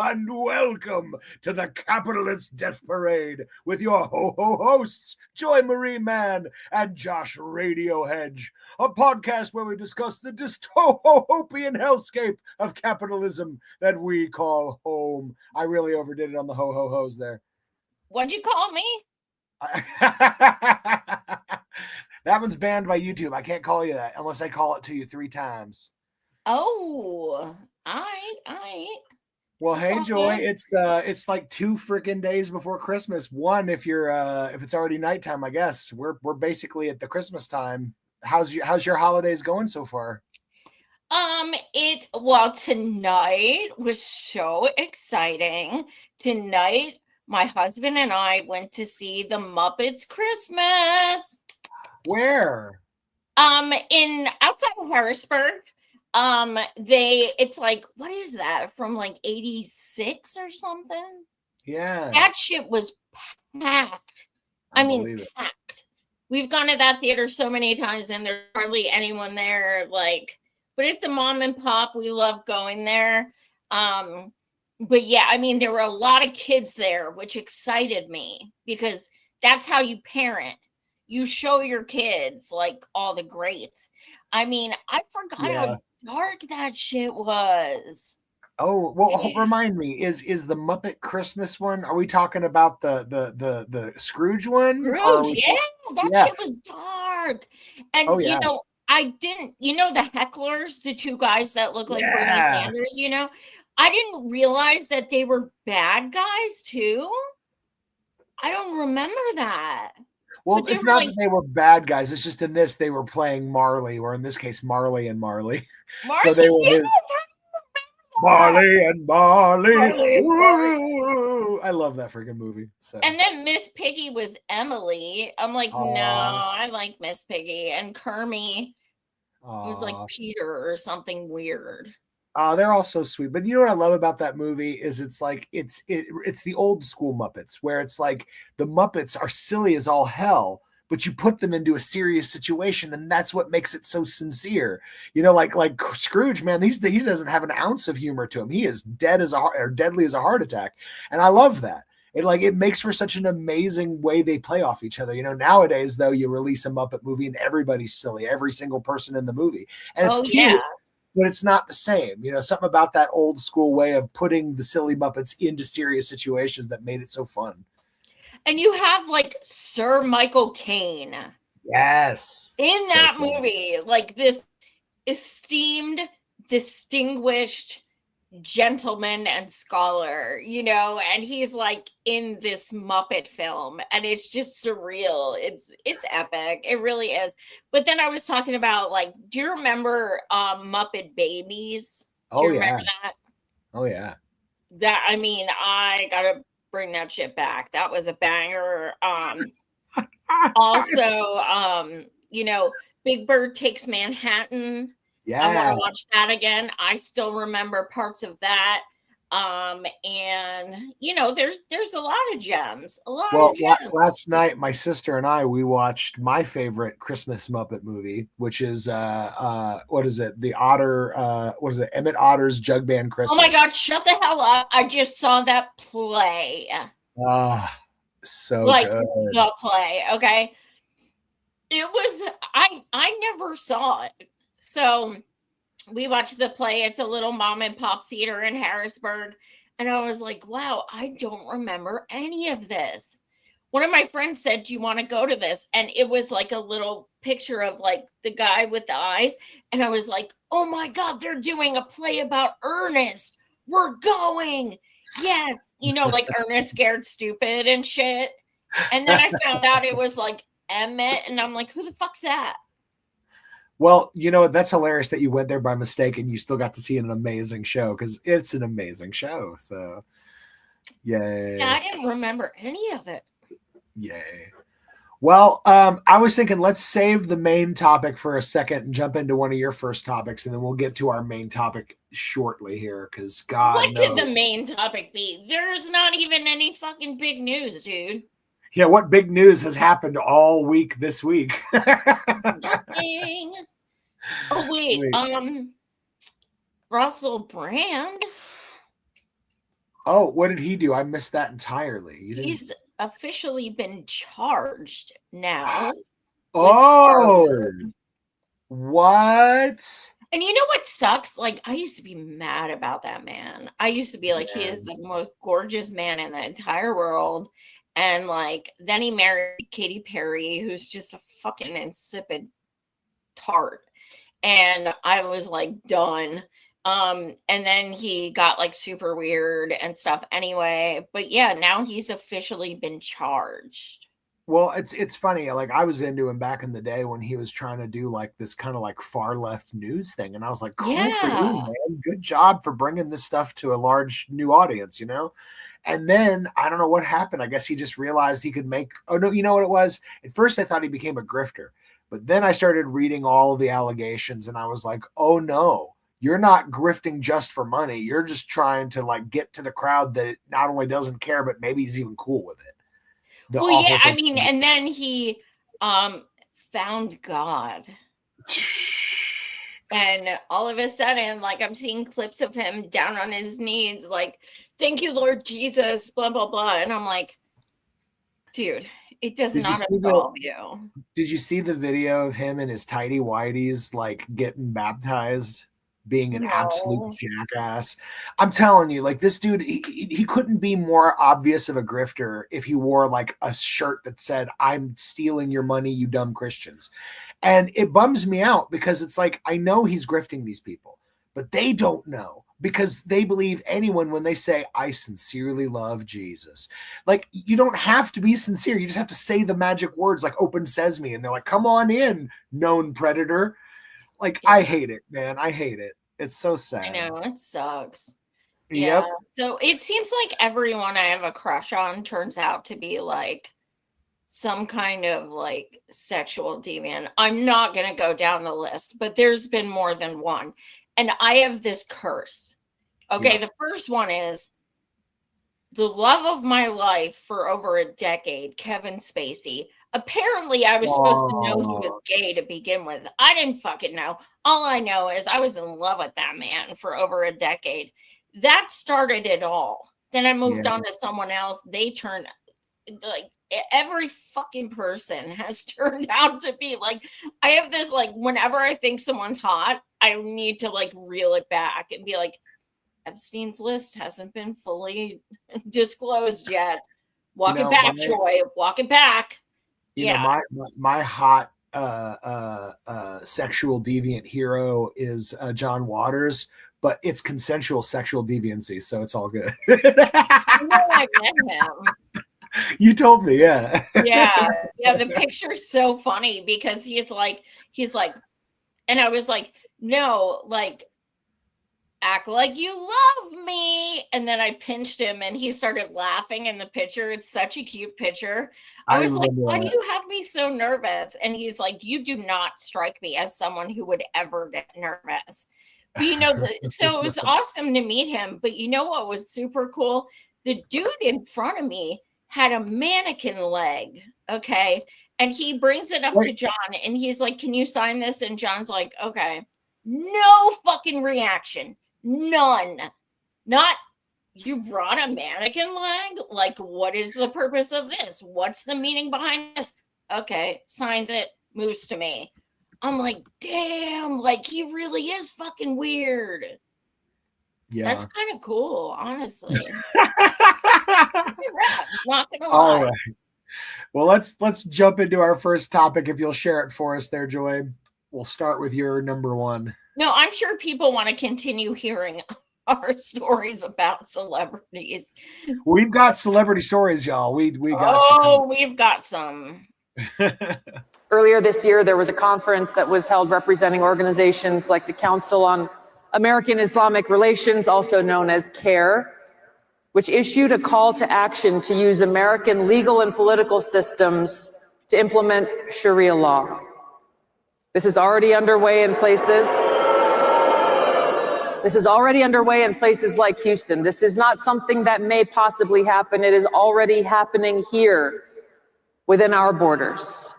and welcome to the Capitalist Death Parade with your ho-ho hosts, Joy Marie Mann and Josh Radio Hedge, a podcast where we discuss the dystopian hellscape of capitalism that we call home. I really overdid it on the ho-ho-hos there. What'd you call me? That one's banned by YouTube. I can't call you that unless I call it to you 3 times. Oh, I. Well, hey Joy, it's like 2 freaking days before Christmas. One, if it's already nighttime, I guess we're basically at the Christmas time. How's your holidays going so far? Tonight was so exciting. Tonight, my husband and I went to see the Muppets Christmas. Where? In outside of Harrisburg. It's like, what is that, from like 86 or something? Yeah. That shit was packed. I mean, packed. We've gone to that theater so many times and there's hardly anyone there, but it's a mom and pop. We love going there. But yeah, I mean, there were a lot of kids there, which excited me because that's how you parent. You show your kids like all the greats. I mean, I forgot how dark that shit was. Oh, well, remind me, is the Muppet Christmas one? Are we talking about the Scrooge one? Scrooge, shit was dark. And I didn't, the hecklers, the 2 guys that look like Bernie Sanders, I didn't realize that they were bad guys too. I don't remember that. Well, it's not that they were bad guys. It's just in this they were playing Marley, or in this case, Marley and Marley. So they were Marley and Marley. I love that freaking movie. So. And then Miss Piggy was Emily. I'm like, no, I like Miss Piggy. And Kermie was like Peter or something weird. They're all so sweet. But you know what I love about that movie is it's the old school Muppets, where it's like the Muppets are silly as all hell, but you put them into a serious situation, and that's what makes it so sincere. Like Scrooge, man, he doesn't have an ounce of humor to him. He is deadly as a heart attack, and I love that. It makes for such an amazing way they play off each other. Nowadays though, you release a Muppet movie and everybody's silly, every single person in the movie, and it's cute. Yeah. But it's not the same. Something about that old school way of putting the silly Muppets into serious situations that made it so fun. And you have like Sir Michael Caine. Yes. In that movie, like this esteemed, distinguished gentleman and scholar, and he's like in this Muppet film, and it's just surreal. It's epic. It really is. But then I was talking about, like, do you remember Muppet Babies? Do you remember that? Oh yeah. That, I mean, I gotta bring that shit back. That was a banger. Also, Big Bird Takes Manhattan. Yeah. I want to watch that again. I still remember parts of that. And there's a lot of gems. Last night my sister and we watched my favorite Christmas Muppet movie, which is what is it? The Otter, what is it? Emmett Otter's Jug Band Christmas. Oh my God, shut the hell up. I just saw that play. So like good. The play, okay? It was I never saw it. So we watched the play. It's a little mom and pop theater in Harrisburg. And I was like, wow, I don't remember any of this. One of my friends said, do you want to go to this? And it was like a little picture of like the guy with the eyes. And I was like, oh my God, they're doing a play about Ernest. We're going. Yes. Like Ernest Scared Stupid and shit. And then I found out it was like Emmett. And I'm like, who the fuck's that? Well, that's hilarious that you went there by mistake and you still got to see an amazing show, because it's an amazing show. So, yay. Yeah, I didn't remember any of it. Yay. Well, I was thinking let's save the main topic for a second and jump into one of your first topics, and then we'll get to our main topic shortly here, because God What knows. could the main topic be? There's not even any fucking big news, dude. Yeah, what big news has happened all week this week? Nothing. Oh, wait. Russell Brand. Oh, what did he do? I missed that entirely. You didn't. He's officially been charged now with Oh, murder. what? And you know what sucks? Like, I used to be mad about that man. I used to be like, he is Man. the most gorgeous man in the entire world. And like, then he married Katy Perry, who's just a fucking insipid tart. And I was like, done. And then he got like super weird and stuff anyway. But yeah, now he's officially been charged. Well, it's funny. Like I was into him back in the day when he was trying to do like this kind of like far left news thing, and I was like, "Cool for you, Yeah. man. Good job for bringing this stuff to a large new audience." And then I don't know what happened. I guess he just realized he could make. Oh no, you know what it was? At first, I thought he became a grifter, but then I started reading all of the allegations, and I was like, "Oh no." You're not grifting just for money. You're just trying to like get to the crowd that not only doesn't care, but maybe he's even cool with it. The Well, yeah, awful I thing. mean, and then he found God. And all of a sudden, like I'm seeing clips of him down on his knees, like, thank you, Lord Jesus, blah, blah, blah. And I'm like, dude, it does Did you not see absolve you. did you see the video of him and his tidy whities like getting baptized, being an absolute No. jackass? I'm telling you, like this dude, he couldn't be more obvious of a grifter if he wore like a shirt that said, "I'm stealing your money, you dumb Christians." And it bums me out because it's like I know he's grifting these people, but they don't know because they believe anyone when they say, "I sincerely love Jesus." Like you don't have to be sincere. You just have to say the magic words like "open sesame," and they're like, "Come on in, known predator." Like Yeah, I hate it, man. I hate it. It's so I sad. know. It sucks. Yeah. Yep. So it seems like everyone I have a crush on turns out to be like some kind of like sexual deviant. I'm not going to go down the list, but there's been more than one. And I have this curse. Okay, Yep. the first one is the love of my life for over a decade, Kevin Spacey. Apparently, I was supposed to know he was Oh, gay to begin with. I didn't fucking know. All I know is I was in love with that man for over a decade. That started it all. Then I moved yeah. on to someone else. They turned like every fucking person has turned out to be like, I have this like whenever I think someone's hot, I need to like reel it back and be like, Epstein's list hasn't been fully disclosed yet. You Walk it know, back, Joy. Walk it back. Yeah. my hot sexual deviant hero is John Waters, but it's consensual sexual deviancy, so it's all good. You know I met him. You told me, yeah. Yeah. Yeah. The picture's so funny because he's like, and I was like, no, like, act like you love me. And then I pinched him and he started laughing in the picture. It's such a cute picture. I I was like, remember why do that. you have me so nervous? And he's like, you do not strike me as someone who would ever get nervous. But so it was awesome to meet him. But you know what was super cool? The dude in front of me had a mannequin leg. Okay. And he brings it up to Wait, John and he's like, can you sign this? And John's like, okay. No fucking reaction. None. Not you brought a mannequin leg? Like, what is the purpose of this? What's the meaning behind this? Okay, signs it, moves to me. I'm like, damn, like he really is fucking weird. That's yeah. kind of cool, honestly. Not gonna All lie. right. Well, let's jump into our first topic if you'll share it for us there, Joy. We'll start with your number one. No, I'm sure people want to continue hearing our stories about celebrities. We've got celebrity stories, y'all. We got Oh, we've got some. you. Earlier this year, there was a conference that was held representing organizations like the Council on American Islamic Relations, also known as CARE, which issued a call to action to use American legal and political systems to implement Sharia law. This is already underway in places. This is already underway in places like Houston. This is not something that may possibly happen. It is already happening here within our borders.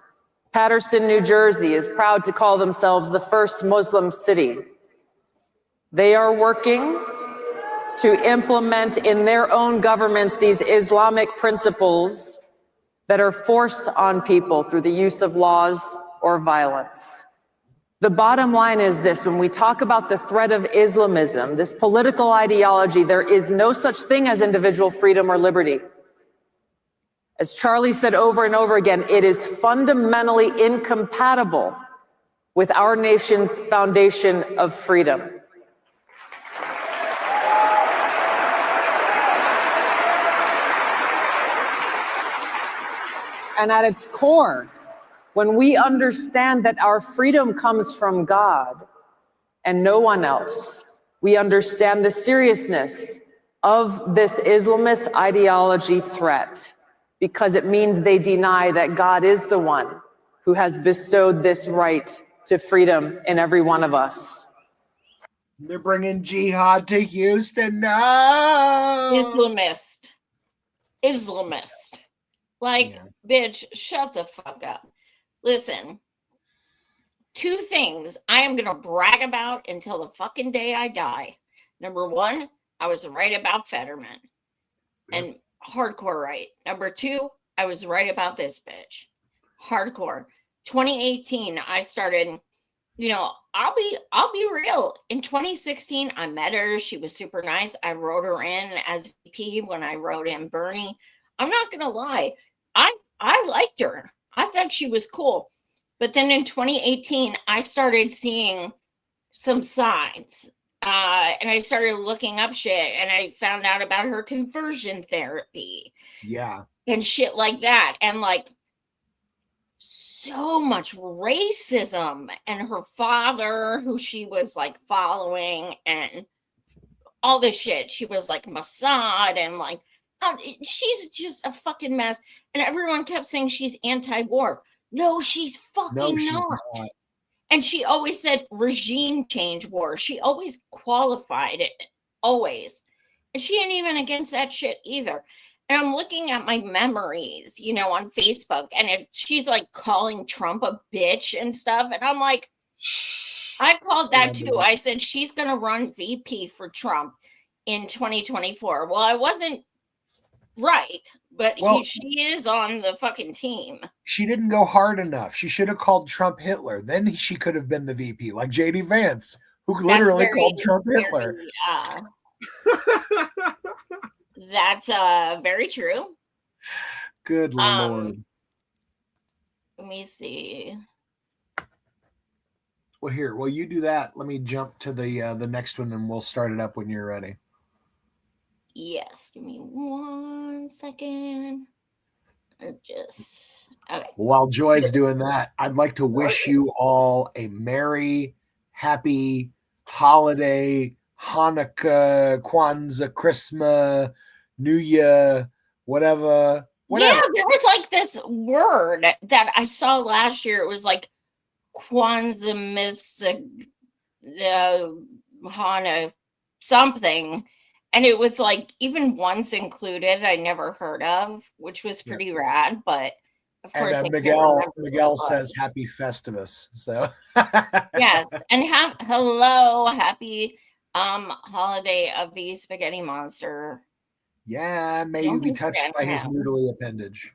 Paterson, New Jersey is proud to call themselves the first Muslim city. They are working to implement in their own governments these Islamic principles that are forced on people through the use of laws or violence. The bottom line is this: when we talk about the threat of Islamism, this political ideology, there is no such thing as individual freedom or liberty. As Charlie said over and over again, it is fundamentally incompatible with our nation's foundation of freedom. And at its core, when we understand that our freedom comes from God and no one else, we understand the seriousness of this Islamist ideology threat, because it means they deny that God is the one who has bestowed this right to freedom in every one of us. They're bringing jihad to Houston. No. Islamist. Like, bitch, shut the fuck up. Listen, two things I am going to brag about until the fucking day I die. Number one, I was right about Fetterman. And hardcore right. Number two, I was right about this bitch. Hardcore. 2018, I started, I'll be real. In 2016, I met her. She was super nice. I wrote her in as VP when I wrote in Bernie. I'm not going to lie. I liked her. I thought she was cool. But then in 2018, I started seeing some signs. And I started looking up shit, and I found out about her conversion therapy. Yeah. And shit like that. And like so much racism, and her father, who she was like following, and all this shit. She was like Mossad, and like, she's just a fucking mess. And everyone kept saying she's anti-war. No, she's fucking not. And she always said regime change war. She always qualified it, always. And she ain't even against that shit either. And I'm looking at my memories, on Facebook, and she's like calling Trump a bitch and stuff. And I'm like, I called that too. I said, she's going to run VP for Trump in 2024. Well, I wasn't right, but she is on the fucking team. She didn't go hard enough. She should have called Trump Hitler. Then she could have been the VP, like JD Vance, who literally called Trump Hitler. That's very true. Good Lord. Let me see. Well, here, while you do that, let me jump to the next one, and we'll start it up when you're ready. Yes, give me 1 second. Okay. While Joy's doing that, I'd like to wish you all a merry, happy holiday, Hanukkah, Kwanzaa, Christmas, New Year, whatever. Yeah, there was like this word that I saw last year. It was like Kwanzaa, Hana, something. And it was like even once included, I never heard of, which was pretty rad. But of course, and Miguel says Happy Festivus. So yes, and happy holiday of the spaghetti monster. Yeah, may you be touched by his noodly appendage.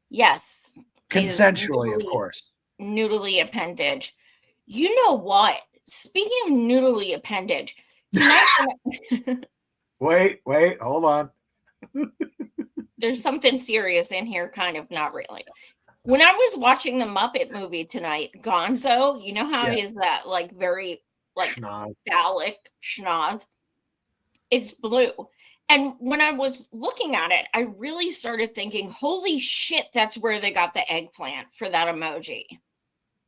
Yes, consensually, of course. Noodly appendage. You know what? Speaking of noodly appendage. Tonight, wait, hold on. There's something serious in here, kind of, not really. When I was watching the Muppet movie tonight, Gonzo, you know how he is that like very like phallic schnoz? It's blue. And when I was looking at it, I really started thinking, holy shit, that's where they got the eggplant for that emoji.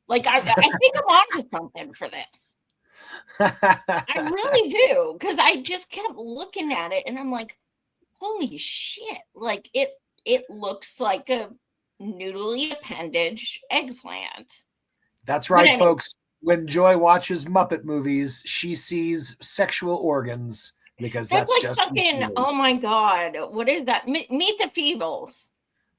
Like, I think I'm onto something for this. I really do, because I just kept looking at it and I'm like, holy shit, like it looks like a noodly appendage eggplant. That's right, folks. When Joy watches Muppet movies, she sees sexual organs, because that's like just fucking, oh my god, what is that? Meet the Feebles.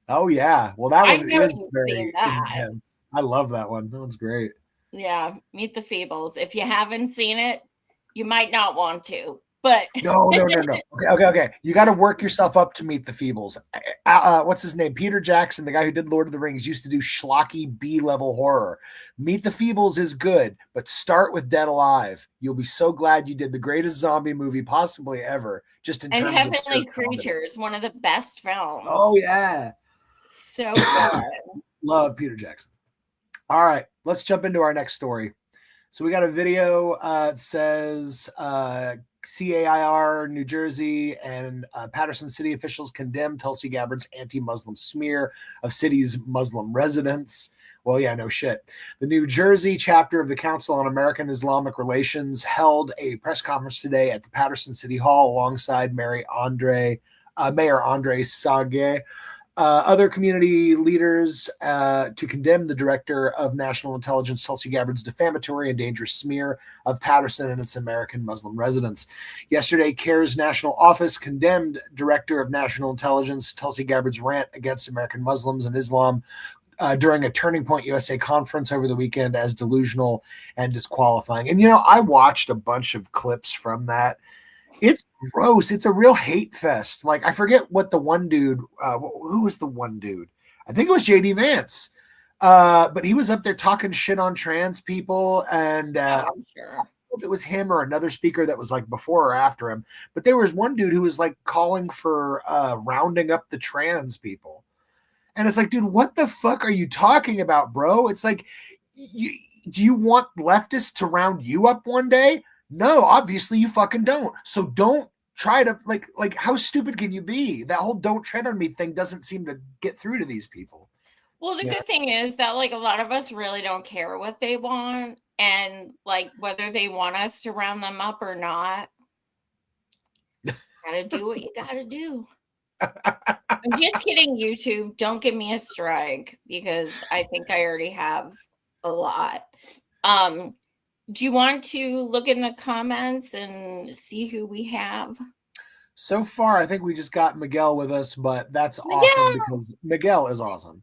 Oh yeah, well that one is very intense. I love that one. That one's great. Yeah, Meet the Feebles. If you haven't seen it, you might not want to, but No. Okay. You got to work yourself up to Meet the Feebles. What's his name? Peter Jackson, the guy who did Lord of the Rings, used to do schlocky B-level horror. Meet the Feebles is good, but start with Dead Alive. You'll be so glad you did the greatest zombie movie possibly ever, just in and terms of sheer Heavenly comedy. Creatures, one of the best films. Oh, yeah. So good. Love Peter Jackson. All right, let's jump into our next story. So we got a video. It says CAIR, New Jersey, and Patterson City officials condemn Tulsi Gabbard's anti-Muslim smear of city's Muslim residents. Well, yeah, no shit. The New Jersey chapter of the Council on American Islamic Relations held a press conference today at the Patterson City Hall alongside Mayor Andre Sage. Other community leaders to condemn the director of national intelligence, Tulsi Gabbard's defamatory and dangerous smear of Patterson and its American Muslim residents. Yesterday, CAIR's national office condemned director of national intelligence, Tulsi Gabbard's rant against American Muslims and Islam during a Turning Point USA conference over the weekend as delusional and disqualifying. And, I watched a bunch of clips from that. It's gross. It's a real hate fest. Like, I forget what the one dude, who was the one dude? I think it was JD Vance. But he was up there talking shit on trans people. And I'm sure. I don't know if it was him or another speaker that was like before or after him. But there was one dude who was like calling for rounding up the trans people. And it's like, dude, what the fuck are you talking about, bro? It's like, do you want leftists to round you up one day? No, obviously you fucking don't. So don't try to like how stupid can you be? That whole "don't tread on me" thing doesn't seem to get through to these people. Well, the good thing is that like a lot of us really don't care what they want, and like whether they want us to round them up or not. Gotta do what you gotta do. I'm just kidding, YouTube. Don't give me a strike because I think I already have a lot. Do you want to look in the comments and see who we have? So far, I think we just got Miguel with us, but that's awesome because Miguel is awesome.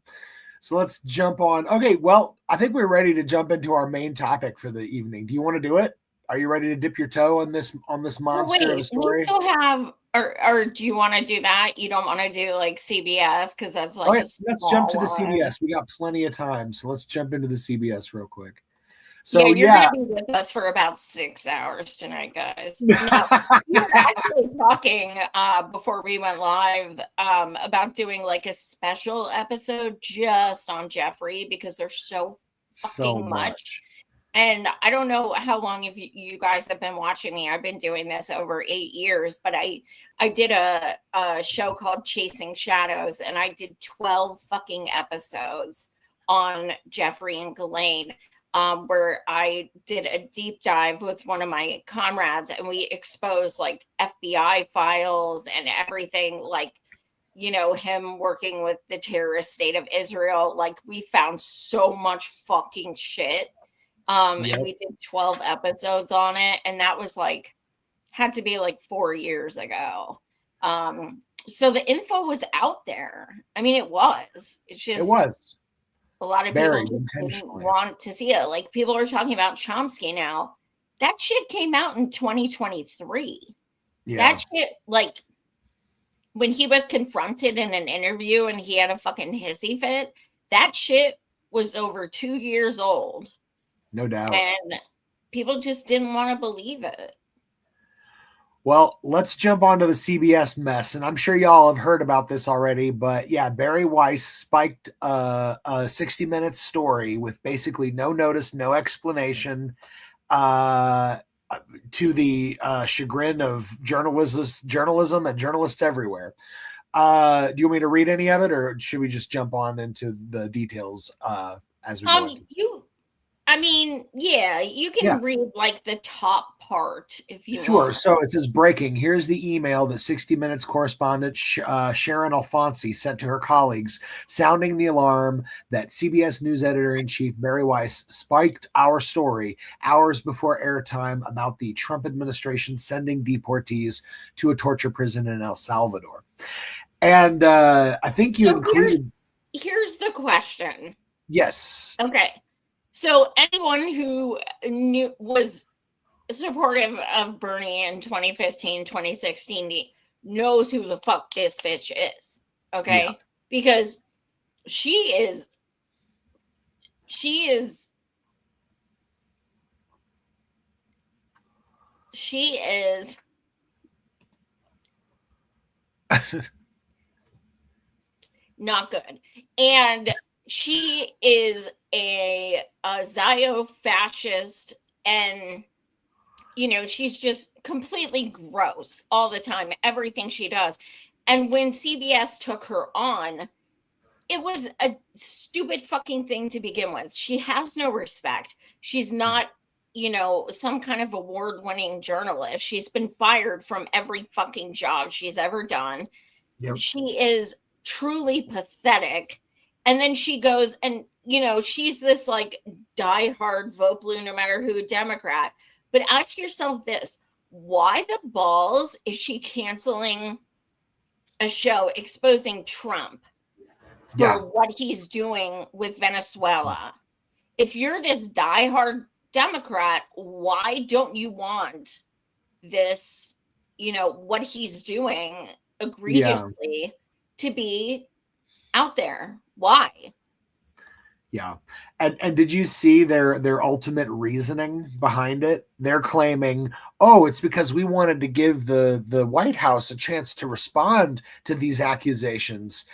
So let's jump on. Okay, well, I think we're ready to jump into our main topic for the evening. Do you want to do it? Are you ready to dip your toe on this monster of a story? We still have, or do you want to do that? You don't want to do like CBS because that's like. Okay, let's jump to the CBS. We got plenty of time, so let's jump into the CBS real quick. So you're gonna be with us for about 6 hours tonight, guys. Now, we were actually talking before we went live about doing like a special episode just on Jeffrey because there's so fucking much. And I don't know how long if you guys have been watching me. I've been doing this over 8 years, but I did a show called Chasing Shadows, and I did 12 fucking episodes on Jeffrey and Ghislaine. Where I did a deep dive with one of my comrades and we exposed like FBI files and everything, like, him working with the terrorist state of Israel. Like we found so much fucking shit. And we did 12 episodes on it. And that was like, had to be like 4 years ago. So the info was out there. I mean, it was. It was. A lot of people didn't want to see it. Like people are talking about Chomsky now. That shit came out in 2023. Yeah. That shit, like when he was confronted in an interview and he had a fucking hissy fit, that shit was over 2 years old. No doubt. And people just didn't want to believe it. Well, let's jump onto the CBS mess. And I'm sure y'all have heard about this already, but yeah, Barry Weiss spiked a 60-minute story with basically no notice, no explanation, to the chagrin of journalism and journalists everywhere. Do you want me to read any of it, or should we just jump on into the details as we go? You can read like the top part if you want. Sure. So it says breaking. Here's the email that 60 Minutes correspondent Sharon Alfonsi sent to her colleagues, sounding the alarm that CBS News editor-in-chief Barry Weiss spiked our story hours before airtime about the Trump administration sending deportees to a torture prison in El Salvador. And I think you included. Here's the question. Yes. Okay. So anyone who was supportive of Bernie in 2015, 2016 knows who the fuck this bitch is. Okay? Yeah. Because she is not good. And she is a Zio-fascist, and she's just completely gross all the time, everything she does. And when CBS took her on, it was a stupid fucking thing to begin with. She has no respect. She's not, some kind of award-winning journalist. She's been fired from every fucking job she's ever done. Yep. She is truly pathetic. And then she goes and, she's this like diehard vote blue, no matter who, Democrat. But ask yourself this: why the balls is she canceling a show exposing Trump for what he's doing with Venezuela? If you're this diehard Democrat, why don't you want this, what he's doing egregiously to be out there? Why? Yeah. And did you see their ultimate reasoning behind it? They're claiming, oh, it's because we wanted to give the White House a chance to respond to these accusations,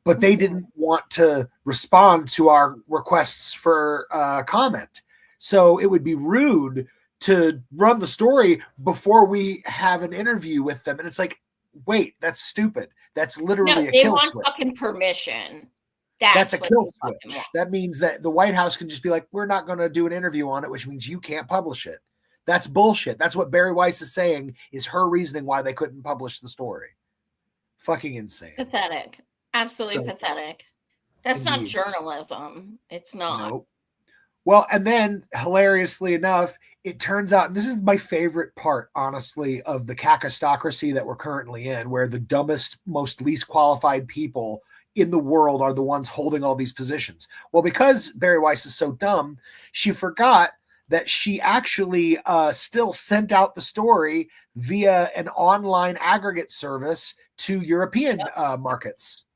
but they didn't want to respond to our requests for comment. So it would be rude to run the story before we have an interview with them. And it's like, wait, that's stupid. That's literally a kill switch. They want fucking permission. That's a kill switch. That means that the White House can just be like, we're not going to do an interview on it, which means you can't publish it. That's bullshit. That's what Bari Weiss is saying is her reasoning why they couldn't publish the story. Fucking insane. Pathetic. Absolutely pathetic. That's indeed not journalism. It's not. Nope. Well, and then hilariously enough, it turns out, and this is my favorite part, honestly, of the cacistocracy that we're currently in, where the dumbest, most least qualified people in the world are the ones holding all these positions. Well, because Bari Weiss is so dumb, she forgot that she actually still sent out the story via an online aggregate service to European markets.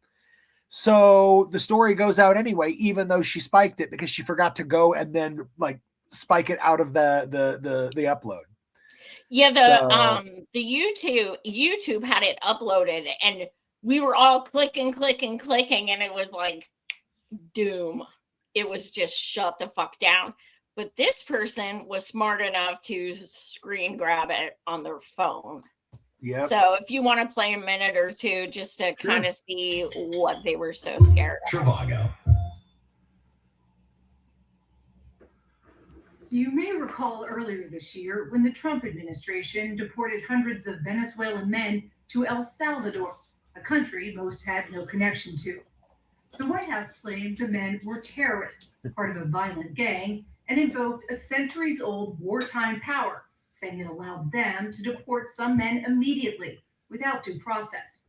So the story goes out anyway, even though she spiked it, because she forgot to go and then like spike it out of the upload. Yeah, the YouTube had it uploaded, and we were all clicking, and it was like doom. It was just shut the fuck down. But this person was smart enough to screen grab it on their phone. Yeah. So if you want to play a minute or two just to kind of see what they were so scared of. Trivago. You may recall earlier this year when the Trump administration deported hundreds of Venezuelan men to El Salvador, a country most had no connection to. The White House claimed the men were terrorists, part of a violent gang, and invoked a centuries-old wartime power, saying it allowed them to deport some men immediately without due process,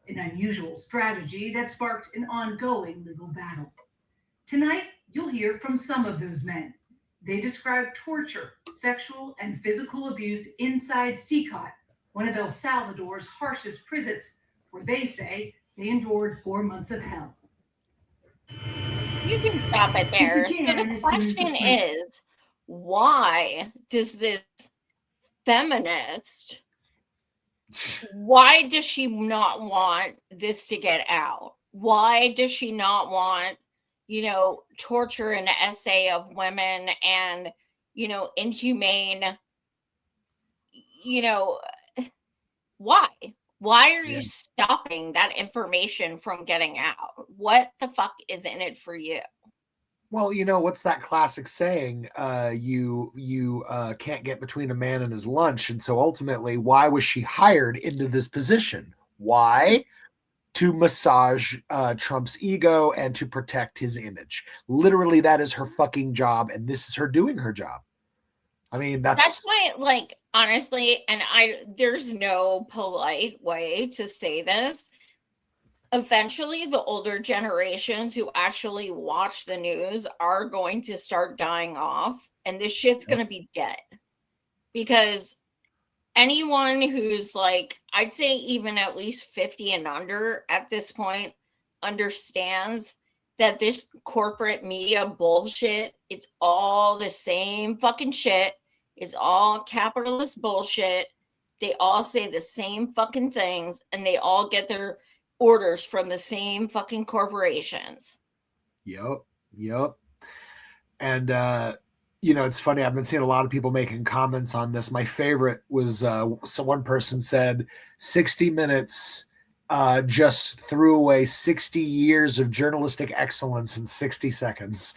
an unusual strategy that sparked an ongoing legal battle. Tonight, you'll hear from some of those men. They describe torture, sexual and physical abuse inside CCOT, one of El Salvador's harshest prisons, where they say they endured 4 months of hell. You can stop it there. So the question is, why does this feminist, why does she not want this to get out? Why does she not want, torture and essay of women and, inhumane, why? Why are you stopping that information from getting out? What the fuck is in it for you? Well, what's that classic saying? You can't get between a man and his lunch. And so ultimately, why was she hired into this position? Why? To massage Trump's ego and to protect his image. Literally, that is her fucking job. And this is her doing her job. I mean, that's why, honestly, and there's no polite way to say this. Eventually, the older generations who actually watch the news are going to start dying off, and this shit's going to be dead. because anyone who's like, I'd say even at least 50 and under at this point understands that this corporate media bullshit, it's all the same fucking shit. It's all capitalist bullshit. They all say the same fucking things and they all get their orders from the same fucking corporations. Yep. And it's funny. I've been seeing a lot of people making comments on this. My favorite was so one person said 60 Minutes just threw away 60 years of journalistic excellence in 60 seconds.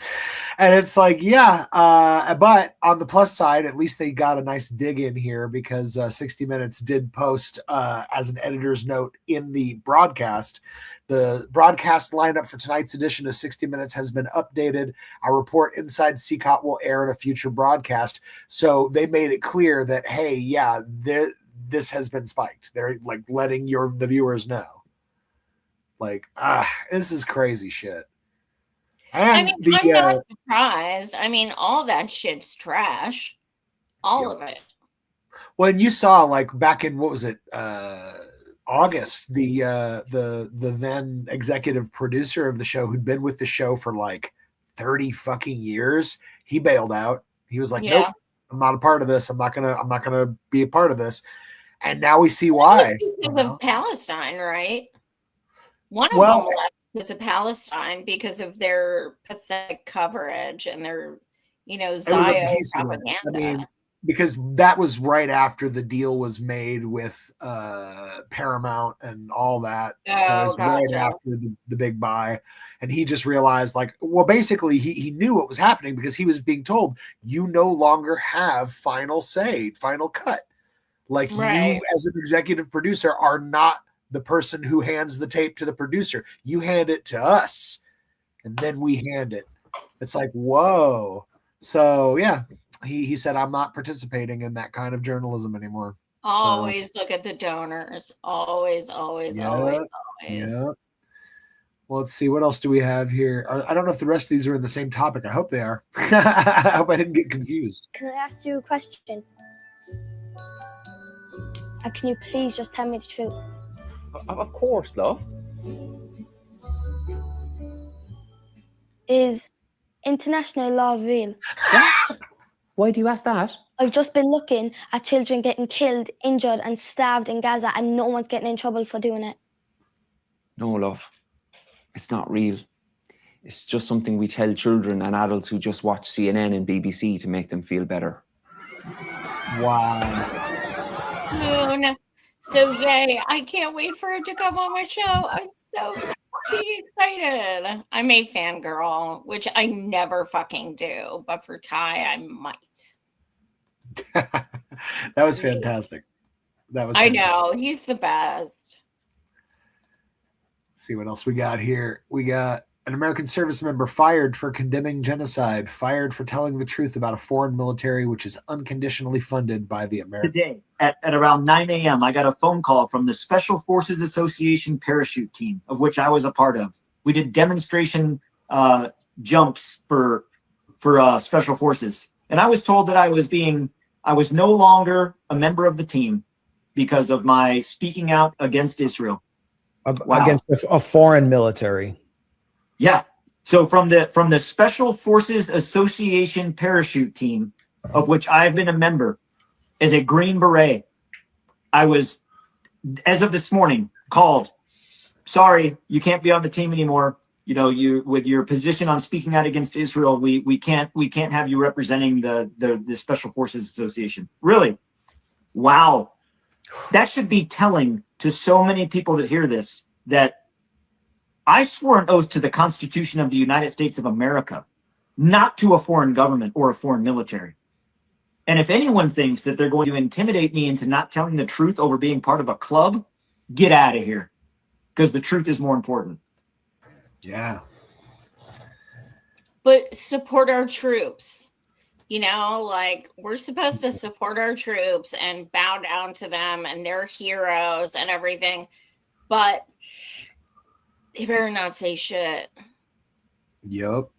And it's like, yeah, but on the plus side, at least they got a nice dig in here because 60 Minutes did post as an editor's note in the broadcast. The broadcast lineup for tonight's edition of 60 Minutes has been updated. Our report inside CCOT will air in a future broadcast. So they made it clear that, hey, yeah, this has been spiked. They're like letting the viewers know. Like, this is crazy shit. And I'm not surprised. I mean, all that shit's trash. All of it. When you saw, like, back in, what was it, August, the then executive producer of the show, who'd been with the show for like 30 fucking years, he bailed out. He was like, nope, I'm not a part of this. I'm not gonna be a part of this. And now we see why. Because of Palestine, right? One of them left because of Palestine because of their pathetic coverage and their, Zio propaganda. I mean, because that was right after the deal was made with Paramount and all that. So it's right after the big buy. And he just realized, like, well, basically he knew what was happening because he was being told, you no longer have final say, final cut. Like, you as an executive producer are not the person who hands the tape to the producer. You hand it to us and then we hand it. It's like, whoa. So yeah, he said, I'm not participating in that kind of journalism anymore. Always look at the donors. Always. Yeah. Well, let's see. What else do we have here? I don't know if the rest of these are in the same topic. I hope they are. I hope I didn't get confused. Can I ask you a question? Can you please just tell me the truth? Of course, love. Is international law real? What? Why do you ask that? I've just been looking at children getting killed, injured and starved in Gaza and no one's getting in trouble for doing it. No, love. It's not real. It's just something we tell children and adults who just watch CNN and BBC to make them feel better. Wow. Moon. So yay, I can't wait for it to come on my show. I'm so fucking excited. I'm a fangirl, which I never fucking do, but for Ty, I might. That was fantastic. I know, he's the best. Let's see what else we got here. We got an American service member fired for condemning genocide, fired for telling the truth about a foreign military which is unconditionally funded by the Americans. Today, at around 9 a.m., I got a phone call from the Special Forces Association parachute team, of which I was a part of. We did demonstration jumps for Special Forces. And I was told that I was no longer a member of the team because of my speaking out against Israel. Against a foreign military. Yeah. So from the Special Forces Association parachute team, of which I've been a member, as a Green Beret, I was, as of this morning, called. Sorry, you can't be on the team anymore. You with your position on speaking out against Israel, we can't have you representing the Special Forces Association. Really? Wow. That should be telling to so many people that hear this that I swore an oath to the Constitution of the United States of America, not to a foreign government or a foreign military. And if anyone thinks that they're going to intimidate me into not telling the truth over being part of a club, get out of here, because the truth is more important. Yeah. But support our troops. Like, we're supposed to support our troops and bow down to them and they're heroes and everything. But they better not say shit. Yup.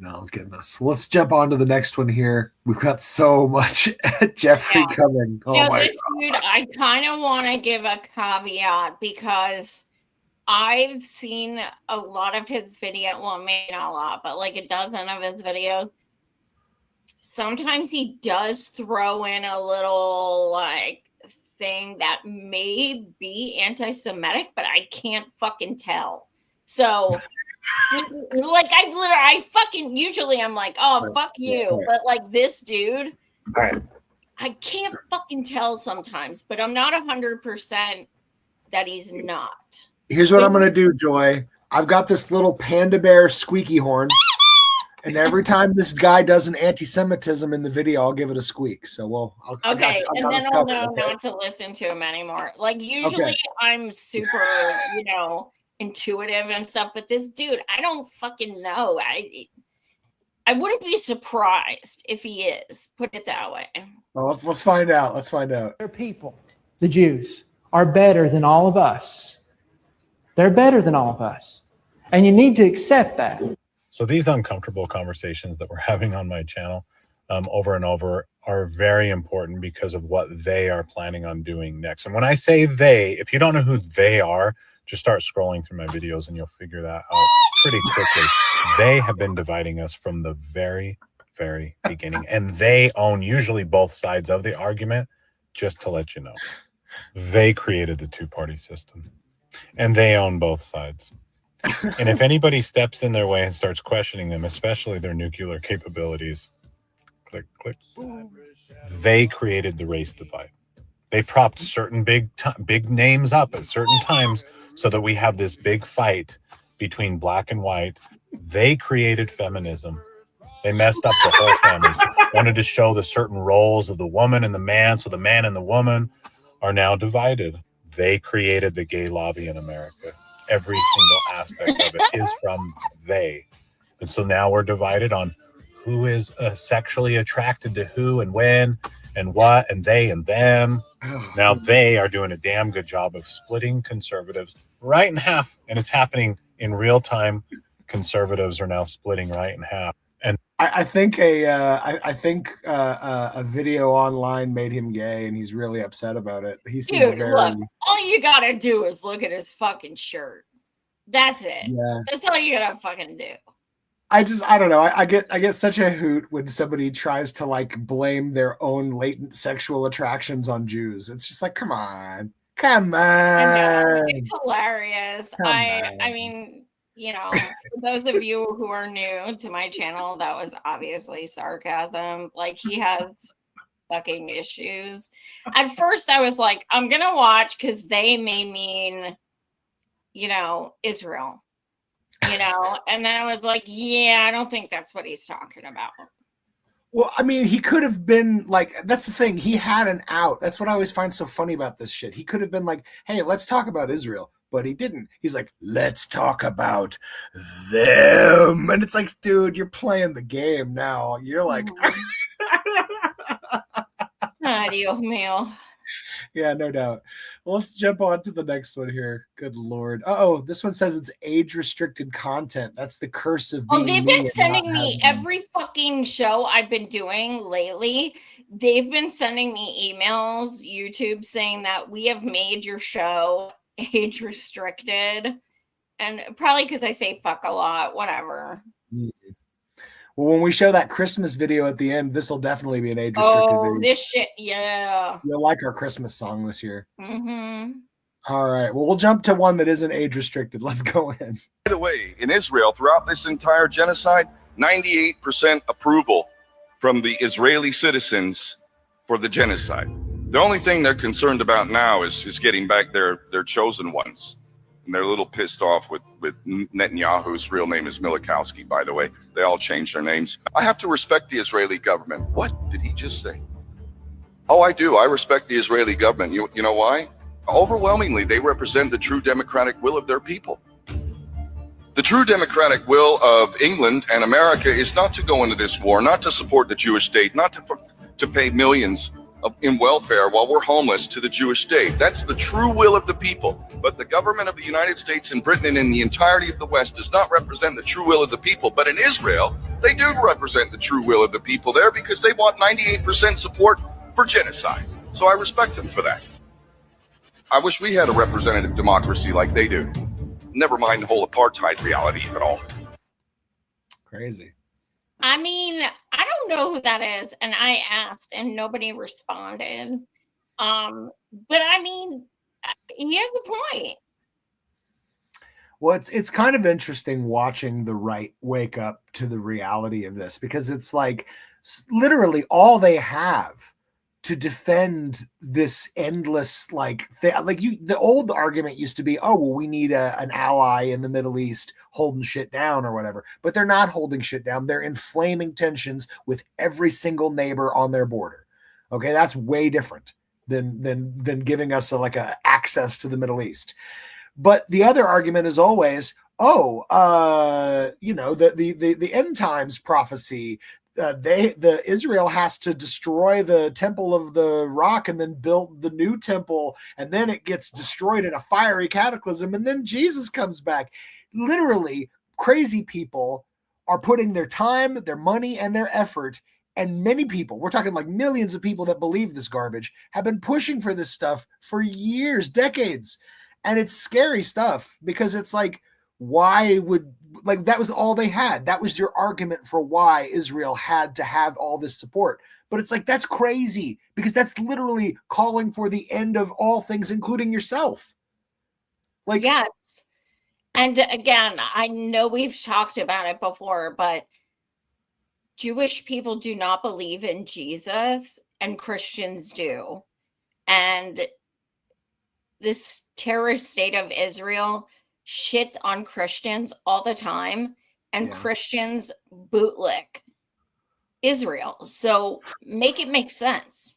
No, goodness. Let's jump on to the next one here. We've got so much Jeffrey coming. Oh now, my this dude, I kind of want to give a caveat because I've seen a lot of his video. Well, maybe not a lot, but like a dozen of his videos. Sometimes he does throw in a little like thing that may be anti-Semitic, but I can't fucking tell. So, like, I fucking usually I'm like, oh, fuck you. But like this dude, I can't fucking tell sometimes, but I'm not 100% that he's not. Here's what I'm going to do, Joy. I've got this little panda bear squeaky horn. And every time this guy does an anti-Semitism in the video, I'll give it a squeak. So, and then I'll know not to listen to him anymore. Like, usually I'm super, intuitive and stuff, but this dude, I don't fucking know. I wouldn't be surprised if he is. Put it that way. Well, let's find out. Their people, the Jews, are better than all of us. They're better than all of us. And you need to accept that. So these uncomfortable conversations that we're having on my channel over and over are very important because of what they are planning on doing next. And when I say they, if you don't know who they are, just start scrolling through my videos and you'll figure that out pretty quickly. They have been dividing us from the very, very beginning. And they own usually both sides of the argument, just to let you know. They created the two-party system. And they own both sides. And if anybody steps in their way and starts questioning them, especially their nuclear capabilities, click, click, they created the race divide. They propped certain big names up at certain times so that we have this big fight between black and white. They created feminism. They messed up the whole family. Wanted to show the certain roles of the woman and the man, so the man and the woman are now divided. They created the gay lobby in America. Every single aspect of it is from they. And so now we're divided on who is sexually attracted to who and when and what and they and them. Now they are doing a damn good job of splitting conservatives right in half. And it's happening in real time. Conservatives are now splitting right in half. And I think a video online made him gay, and he's really upset about it. He seemed Dude, look, all you gotta do is look at his fucking shirt. That's it. Yeah. That's all you gotta fucking do. I don't know. I get such a hoot when somebody tries to like blame their own latent sexual attractions on Jews. It's just like, come on. I know, it's hilarious. I mean, for those of you who are new to my channel, that was obviously sarcasm. Like, he has fucking issues. At first, I was like, I'm gonna watch because they may mean, Israel. And then I was like, yeah, I don't think that's what he's talking about. Well, I mean, he could have been like, that's the thing. He had an out. That's what I always find so funny about this shit. He could have been like, hey, let's talk about Israel. But he didn't. He's like, let's talk about them. And it's like, dude, you're playing the game now. You're like, Dios mío. Yeah, no doubt. Well, let's jump on to the next one here. Good Lord. Oh, this one says it's age-restricted content. That's the curse of being they've been sending me every fucking show I've been doing lately. They've been sending me emails, YouTube, saying that we have made your show age-restricted. And probably because I say fuck a lot, whatever. Well, when we show that Christmas video at the end, this will definitely be an age-restricted video. This shit, yeah. You'll like our Christmas song this year. Mm-hmm. All right. Well, we'll jump to one that isn't age-restricted. Let's go in. By the way, in Israel, throughout this entire genocide, 98% approval from the Israeli citizens for the genocide. The only thing they're concerned about now is getting back their chosen ones. And they're a little pissed off with Netanyahu, whose real name is Milikowski, by the way. They all changed their names. I have to respect the Israeli government. What did he just say? Oh, I do. I respect the Israeli government. You know why? Overwhelmingly, they represent the true democratic will of their people. The true democratic will of England and America is not to go into this war, not to support the Jewish state, not to pay millions in welfare while we're homeless to the Jewish state. That's the true will of the people. But the government of the United States and Britain and in the entirety of the West does not represent the true will of the people. But in Israel, they do represent the true will of the people there because they want 98% support for genocide. So I respect them for that. I wish we had a representative democracy like they do. Never mind the whole apartheid reality at all. Crazy. I mean, I don't know who that is, and I asked, and nobody responded. But I mean, he has a point. Well, it's kind of interesting watching the right wake up to the reality of this, because it's like literally all they have to defend this endless the old argument used to be, oh well, we need an ally in the Middle East holding shit down or whatever, but they're not holding shit down. They're inflaming tensions with every single neighbor on their border. Okay, that's way different than giving us a access to the Middle East. But the other argument is always, the end times prophecy. Israel has to destroy the temple of the rock and then build the new temple, and then it gets destroyed in a fiery cataclysm, and then Jesus comes back. Literally, crazy people are putting their time, their money, and their effort, and many people, we're talking like millions of people that believe this garbage, have been pushing for this stuff for years, decades. And it's scary stuff, because it's like, why would, that was all they had. That was your argument for why Israel had to have all this support. But it's like, that's crazy, because that's literally calling for the end of all things, including yourself. Yes. And again, I know we've talked about it before, but Jewish people do not believe in Jesus, and Christians do. And this terrorist state of Israel shits on Christians all the time, and Christians bootlick Israel. So make it make sense.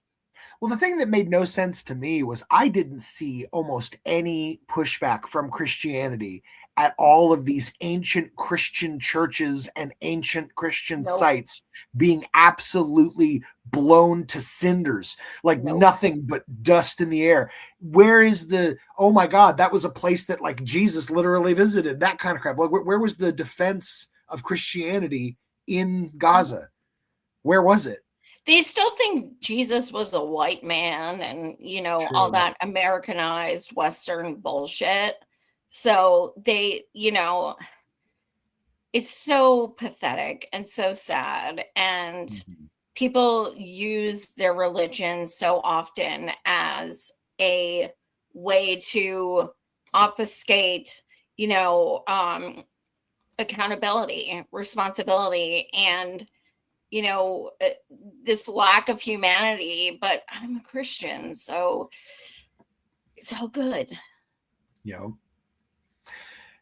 Well, the thing that made no sense to me was I didn't see almost any pushback from Christianity at all of these ancient Christian churches and ancient Christian sites being absolutely blown to cinders, nothing but dust in the air. Where is the, oh my God, that was a place that Jesus literally visited, that kind of crap. Where was the defense of Christianity in Gaza? Where was it? They still think Jesus was a white man and, True. all that Americanized Western bullshit. So they, it's so pathetic and so sad. And people use their religion so often as a way to obfuscate, accountability, responsibility, and this lack of humanity. But I'm a Christian, so it's all good.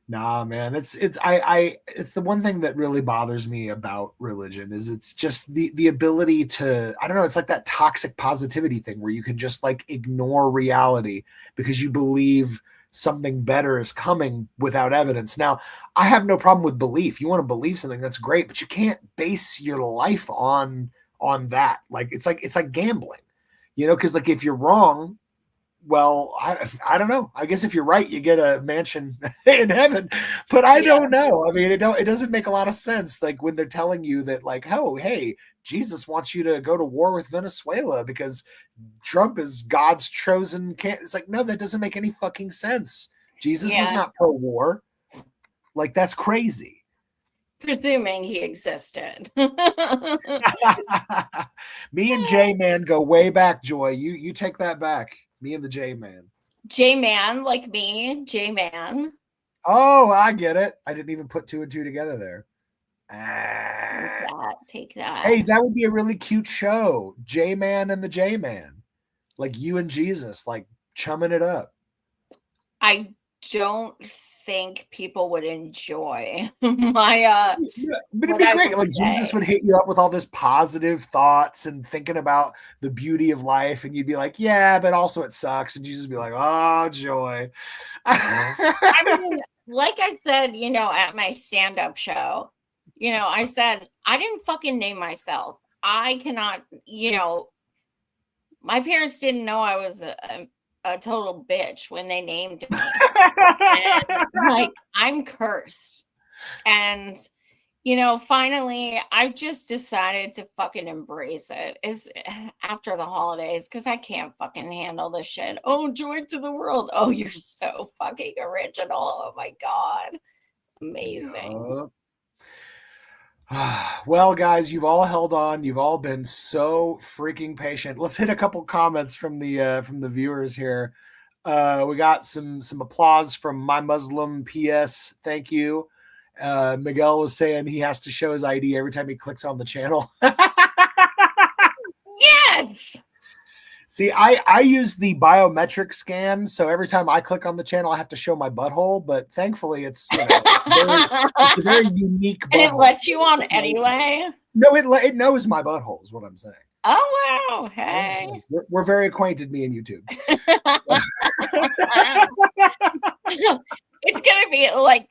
Nah, man, it's the one thing that really bothers me about religion is it's just the ability to, I don't know, it's like that toxic positivity thing where you can just ignore reality because you believe something better is coming without evidence. Now, I have no problem with belief. You want to believe something, that's great, but you can't base your life on that. It's like gambling, because if you're wrong, well, I don't know. I guess if you're right, you get a mansion in heaven, but I don't know. I mean, it doesn't make a lot of sense. When they're telling you that oh, hey, Jesus wants you to go to war with Venezuela because Trump is God's chosen it's no, that doesn't make any fucking sense. Jesus was not pro-war. That's crazy. Presuming he existed. Me and J-Man go way back, Joy. You take that back. Me and the J-Man. J-Man, like me, J-Man. Oh, I get it. I didn't even put two and two together there. Take that. Hey, that would be a really cute show. J-Man and the J-Man. You and Jesus, chumming it up. I don't think people would enjoy my but it'd be great. Jesus would hit you up with all this positive thoughts and thinking about the beauty of life, and you'd be like, yeah, but also it sucks, and Jesus would be like, oh, joy. I mean, like I said, at my stand-up show, I said I didn't fucking name myself. I cannot, my parents didn't know I was a total bitch when they named me. And, like, I'm cursed. And, you know, finally, I've just decided to fucking embrace it. Is after the holidays, because I can't fucking handle this shit. Oh, joy to the world. Oh, you're so fucking original. Oh my God. Amazing. Well, guys, you've all held on. You've all been so freaking patient. Let's hit a couple comments from the viewers here. We got some applause from My Muslim PS. Thank you. Miguel was saying he has to show his ID every time he clicks on the channel. Yes. See, I use the biometric scan, so every time I click on the channel, I have to show my butthole. But thankfully, it's it's a very unique butthole. And it lets you on anyway. No, it knows my butthole is what I'm saying. Oh wow! Hey, we're very acquainted, me and YouTube. It's gonna be like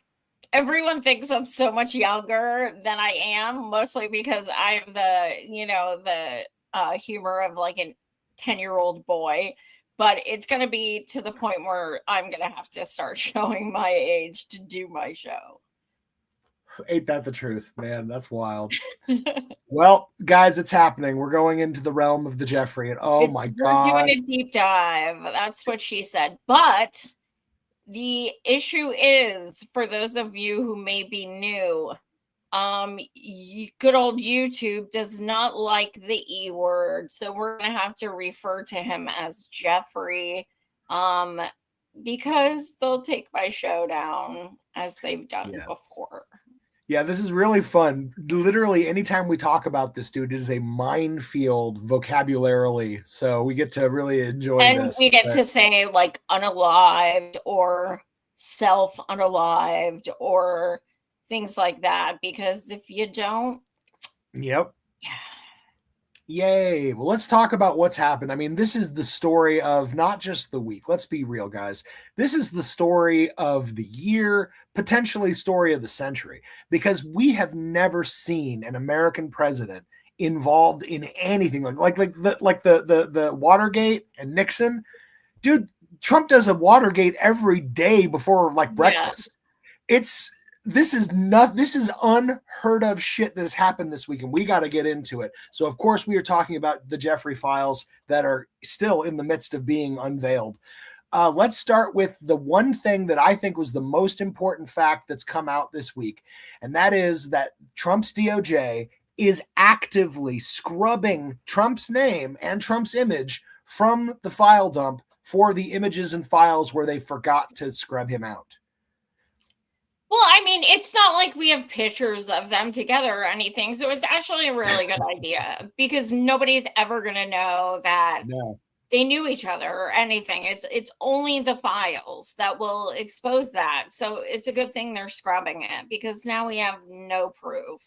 everyone thinks I'm so much younger than I am, mostly because I have the humor of like a 10-year-old boy. But it's gonna be to the point where I'm gonna have to start showing my age to do my show. Ain't that the truth, man? That's wild. Well, guys, it's happening. We're going into the realm of the Jeffrey, and my God, we're doing a deep dive. That's what she said. But the issue is, for those of you who may be new, good old YouTube does not like the E word, so we're gonna have to refer to him as Jeffrey, because they'll take my show down as they've done before. Yeah, this is really fun. Literally, anytime we talk about this dude, it is a minefield vocabularily. So we get to really enjoy and this. We get to say like unalived or self-unalived or things like that, because if you don't. Yep. Yay. Well, let's talk about what's happened. I mean, this is the story of not just the week. Let's be real, guys. This is the story of the year, potentially story of the century, because we have never seen an American president involved in anything like the Watergate and Nixon. Dude, Trump does a Watergate every day before like breakfast. This is unheard of shit that has happened this week, and we got to get into it. So, of course, we are talking about the Jeffrey files that are still in the midst of being unveiled. Let's start with the one thing that I think was the most important fact that's come out this week, and that is that Trump's DOJ is actively scrubbing Trump's name and Trump's image from the file dump for the images and files where they forgot to scrub him out. Well, I mean, it's not like we have pictures of them together or anything. So it's actually a really good idea, because nobody's ever going to know that they knew each other or anything. It's only the files that will expose that. So it's a good thing they're scrubbing it, because now we have no proof.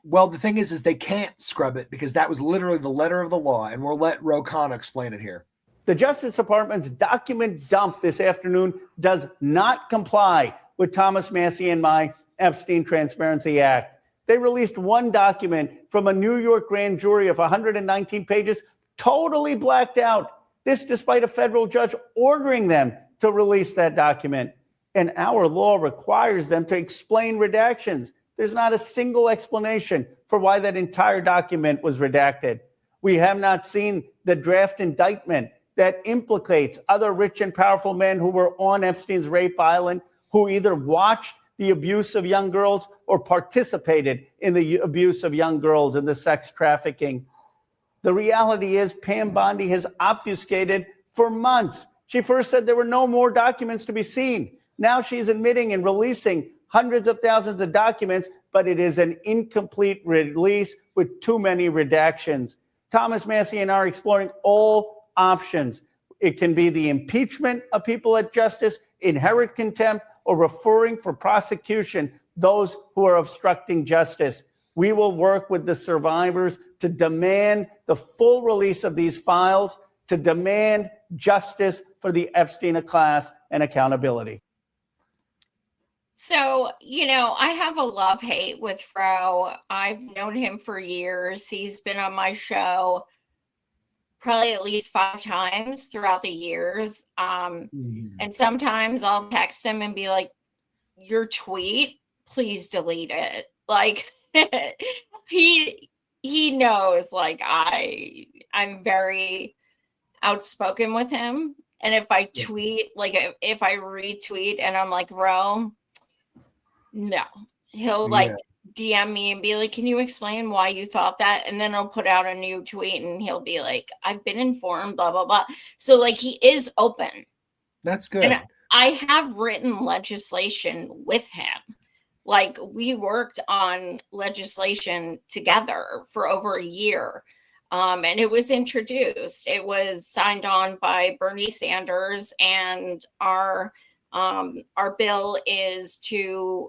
Well, the thing is they can't scrub it, because that was literally the letter of the law. And we'll let Ro Khan explain it here. The Justice Department's document dump this afternoon does not comply with Thomas Massie and my Epstein Transparency Act. They released one document from a New York grand jury of 119 pages, totally blacked out. This despite a federal judge ordering them to release that document. And our law requires them to explain redactions. There's not a single explanation for why that entire document was redacted. We have not seen the draft indictment that implicates other rich and powerful men who were on Epstein's rape island, who either watched the abuse of young girls or participated in the abuse of young girls and the sex trafficking. The reality is Pam Bondi has obfuscated for months. She first said there were no more documents to be seen. Now she's admitting and releasing hundreds of thousands of documents, but it is an incomplete release with too many redactions. Thomas Massie and I are exploring all options. It can be the impeachment of people at justice, inherent contempt, or referring for prosecution those who are obstructing justice. We will work with the survivors to demand the full release of these files, to demand justice for the Epstein class and accountability. So, I have a love-hate with Fro. I've known him for years. He's been on my show probably at least 5 times throughout the years. And sometimes I'll text him and be like, your tweet, please delete it. Like he knows like I'm very outspoken with him. And if I tweet, like if I retweet and I'm like, bro, no, he'll like DM me and be like, can you explain why you thought that? And then I'll put out a new tweet and he'll be like, I've been informed, blah, blah, blah. So like he is open. That's good. And I have written legislation with him. Like we worked on legislation together for over a year. And it was introduced. It was signed on by Bernie Sanders, and our bill is to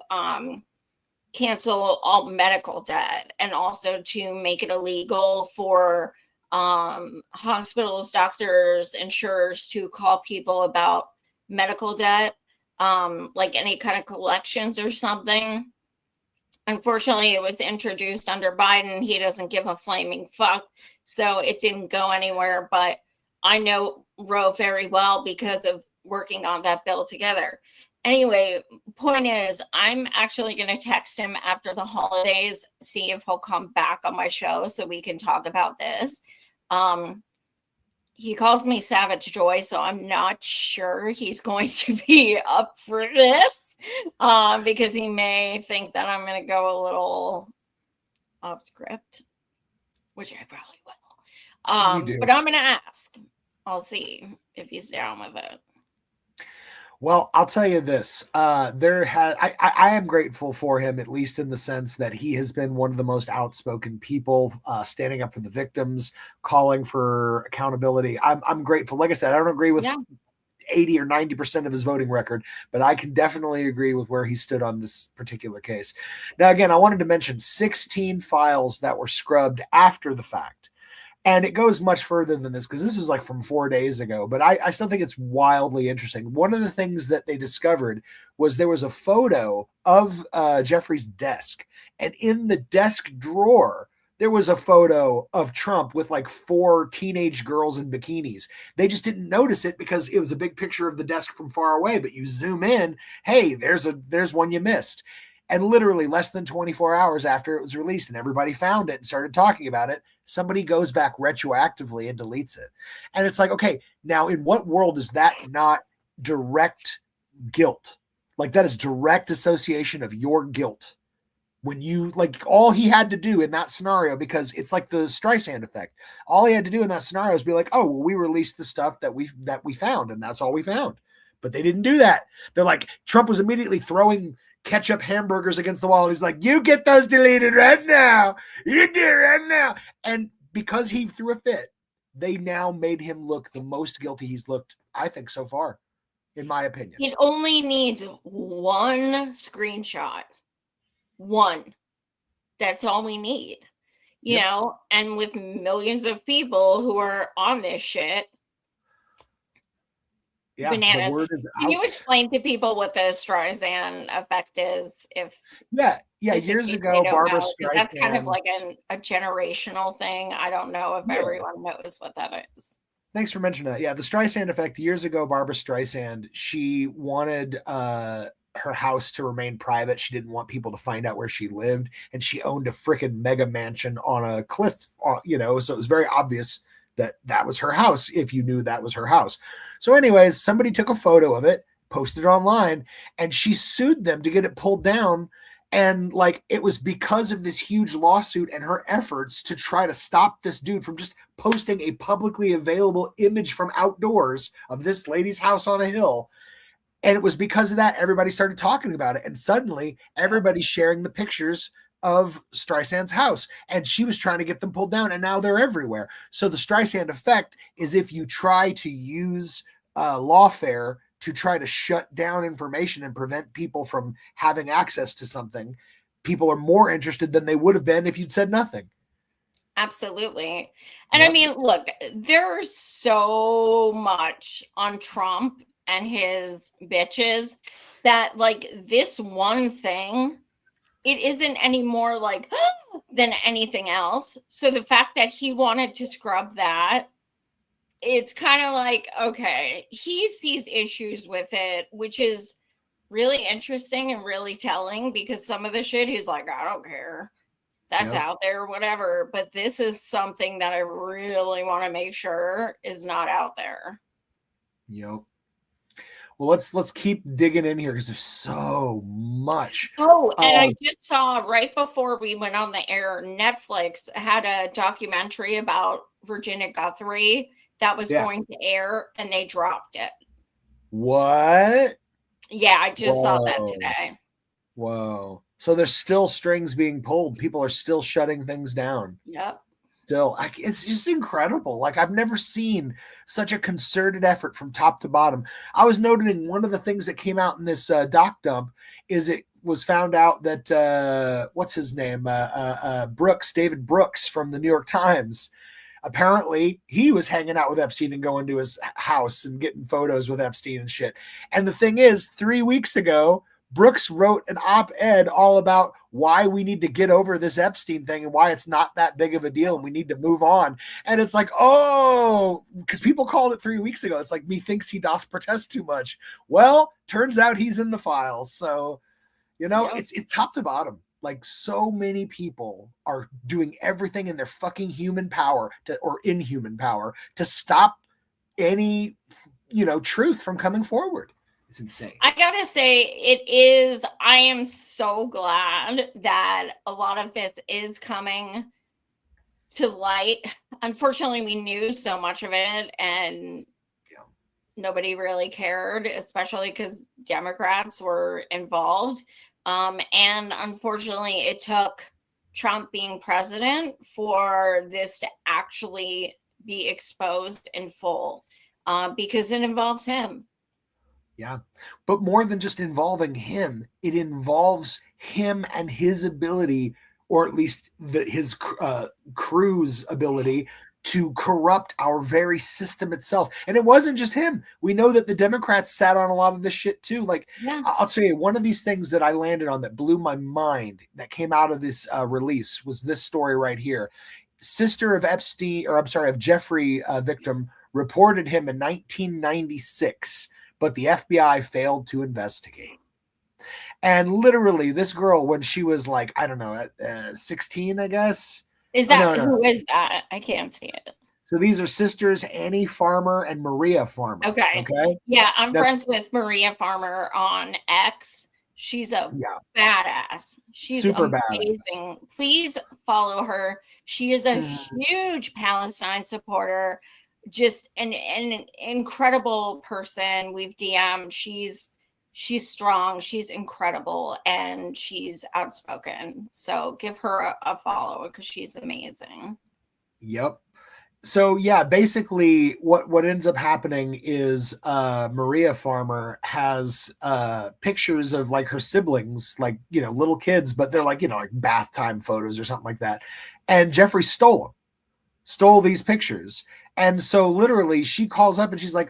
cancel all medical debt, and also to make it illegal for hospitals, doctors, insurers to call people about medical debt, like any kind of collections or something. Unfortunately, it was introduced under Biden. He doesn't give a flaming fuck, so it didn't go anywhere. But I know Roe very well because of working on that bill together. Anyway, point is, I'm actually going to text him after the holidays, see if he'll come back on my show so we can talk about this. He calls me Savage Joy, so I'm not sure he's going to be up for this, because he may think that I'm going to go a little off script, which I probably will. But I'm going to ask. I'll see if he's down with it. Well, I'll tell you this. I am grateful for him, at least in the sense that he has been one of the most outspoken people, standing up for the victims, calling for accountability. I'm grateful. Like I said, I don't agree with 80 or 90% of his voting record, but I can definitely agree with where he stood on this particular case. Now, again, I wanted to mention 16 files that were scrubbed after the fact. And it goes much further than this, because this was like from 4 days ago, but I still think it's wildly interesting. One of the things that they discovered was there was a photo of Jeffrey's desk, and in the desk drawer, there was a photo of Trump with like 4 teenage girls in bikinis. They just didn't notice it because it was a big picture of the desk from far away, but you zoom in, hey, there's one you missed. And literally less than 24 hours after it was released and everybody found it and started talking about it, somebody goes back retroactively and deletes it. And it's like, okay, now in what world is that not direct guilt? Like that is direct association of your guilt. When you, like, all he had to do in that scenario, because it's like the Streisand effect. All he had to do in that scenario is be like, oh, well, we released the stuff that we found, and that's all we found. But they didn't do that. They're like, Trump was immediately throwing ketchup hamburgers against the wall. And he's like, you get those deleted right now. You do it right now. And because he threw a fit, they now made him look the most guilty he's looked, I think, so far, in my opinion. It only needs one screenshot. One. That's all we need. You know, and with millions of people who are on this shit. Yeah, bananas. the word is Can out. you explain to people what the Streisand effect is? Years ago, Barbara Streisand. That's kind of like a generational thing. I don't know if everyone knows what that is. Thanks for mentioning that. Yeah, the Streisand effect. Years ago, Barbara Streisand, she wanted her house to remain private. She didn't want people to find out where she lived, and she owned a freaking mega mansion on a cliff. So it was very obvious that was her house if you knew that was her house. So anyways, somebody took a photo of it, posted it online, and she sued them to get it pulled down. And like, it was because of this huge lawsuit and her efforts to try to stop this dude from just posting a publicly available image from outdoors of this lady's house on a hill. And it was because of that, everybody started talking about it. And suddenly everybody's sharing the pictures of Streisand's house, and she was trying to get them pulled down, and now they're everywhere. So the Streisand effect is if you try to use lawfare to try to shut down information and prevent people from having access to something, people are more interested than they would have been if you'd said nothing. Absolutely. And I mean, look, there's so much on Trump and his bitches that like this one thing, it isn't any more like than anything else. So the fact that he wanted to scrub that it's kind of like, okay, he sees issues with it, which is really interesting and really telling, because some of the shit he's like, I don't care. That's out there, whatever. But this is something that I really want to make sure is not out there. Yep. Well, let's keep digging in here because there's so much. Oh, and I just saw right before we went on the air, Netflix had a documentary about Virginia Guthrie that was going to air, and they dropped it. What? Yeah, I just saw that today. Whoa. So there's still strings being pulled. People are still shutting things down. Yep. Still, it's just incredible. Like, I've never seen such a concerted effort from top to bottom. I was noting one of the things that came out in this doc dump is it was found out that what's his name? David Brooks from the New York Times. Apparently, he was hanging out with Epstein and going to his house and getting photos with Epstein and shit. And the thing is, 3 weeks ago, Brooks wrote an op-ed all about why we need to get over this Epstein thing and why it's not that big of a deal and we need to move on. And it's like, oh, because people called it 3 weeks ago. It's like, methinks he doth protest too much. Well, turns out he's in the files. So, it's top to bottom. Like, so many people are doing everything in their fucking human power or inhuman power to stop any, truth from coming forward. It's insane. I gotta say, I am so glad that a lot of this is coming to light. Unfortunately, we knew so much of it and nobody really cared, especially because Democrats were involved. And unfortunately, it took Trump being president for this to actually be exposed in full, because it involves him. Yeah. But more than just involving him, it involves him and his ability, or at least his crew's ability to corrupt our very system itself. And it wasn't just him. We know that the Democrats sat on a lot of this shit too. Like, I'll tell you, one of these things that I landed on that blew my mind that came out of this release was this story right here. Sister of Jeffrey victim reported him in 1996. But the FBI failed to investigate. And literally, this girl, when she was like, I don't know, 16, I guess. Is that who is that? I can't see it. So these are sisters Annie Farmer and Maria Farmer. Okay. Yeah, I'm friends with Maria Farmer on X. She's a badass. She's super amazing. badass. Please follow her. She is a huge Palestine supporter. Just an incredible person. We've DM'd. She's strong. She's incredible, and she's outspoken. So give her a follow because she's amazing. Yep. So yeah, basically what ends up happening is Maria Farmer has pictures of like her siblings, like, little kids, but they're like, like bath time photos or something like that. And Jeffrey stole these pictures. And so literally she calls up and she's like,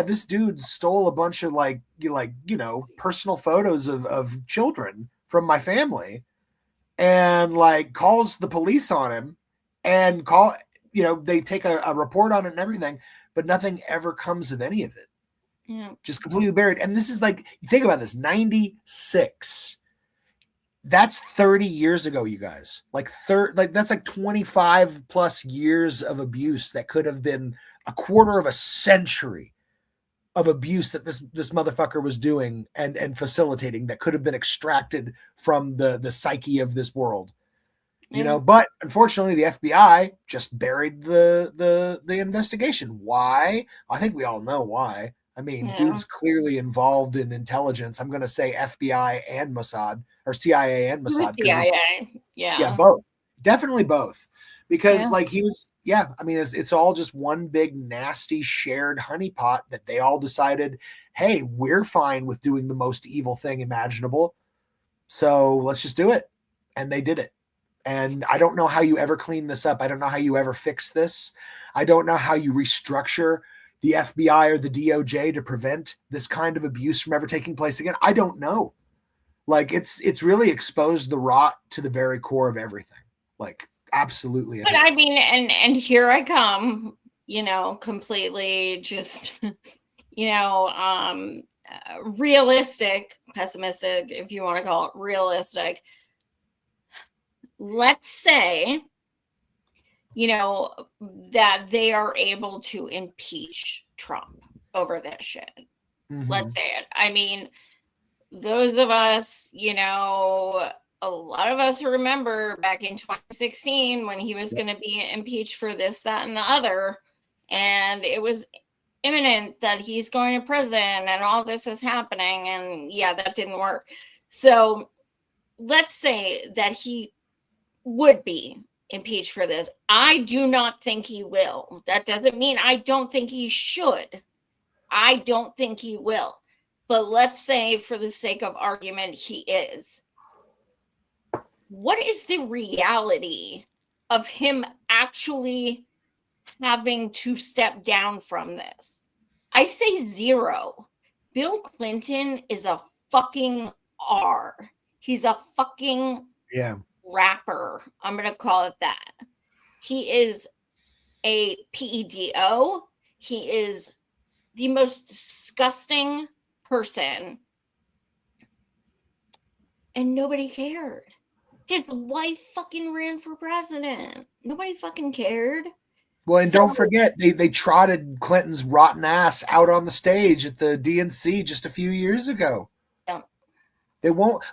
this dude stole a bunch of personal photos of children from my family, and like calls the police on him and they take a report on it and everything, but nothing ever comes of any of it. Yeah. Just completely buried. And this is like, you think about this, 96. That's 30 years ago, you guys. That's like 25 plus years of abuse that could have been a quarter of a century of abuse that this motherfucker was doing and facilitating that could have been extracted from the psyche of this world. But unfortunately the FBI just buried the investigation. Why? I think we all know why. I mean, dude's clearly involved in intelligence. I'm going to say FBI and Mossad, or CIA and Mossad. CIA. Yeah, both. Definitely both. Because he was, I mean, it's all just one big nasty shared honeypot that they all decided, hey, we're fine with doing the most evil thing imaginable. So let's just do it. And they did it. And I don't know how you ever clean this up. I don't know how you ever fix this. I don't know how you restructure the FBI or the DOJ to prevent this kind of abuse from ever taking place again. I don't know. Like, it's really exposed the rot to the very core of everything. Like, absolutely. But I mean, and here I come completely just, realistic, pessimistic, if you want to call it realistic. Let's say, that they are able to impeach Trump over this shit. Let's say it. I mean, those of us, a lot of us remember back in 2016 when he was going to be impeached for this, that, and the other. And it was imminent that he's going to prison and all this is happening. And yeah, that didn't work. So let's say that he would be impeached for this. I do not think he will. That doesn't mean I don't think he should. I don't think he will. But let's say, for the sake of argument, he is. What is the reality of him actually having to step down from this? I say zero. Bill Clinton is a fucking R. He's a fucking rapper. I'm going to call it that. He is a PEDO. He is the most disgusting person. And nobody cared. His wife fucking ran for president. Nobody fucking cared. Well, and don't forget, they trotted Clinton's rotten ass out on the stage at the DNC just a few years ago. Yeah. They won't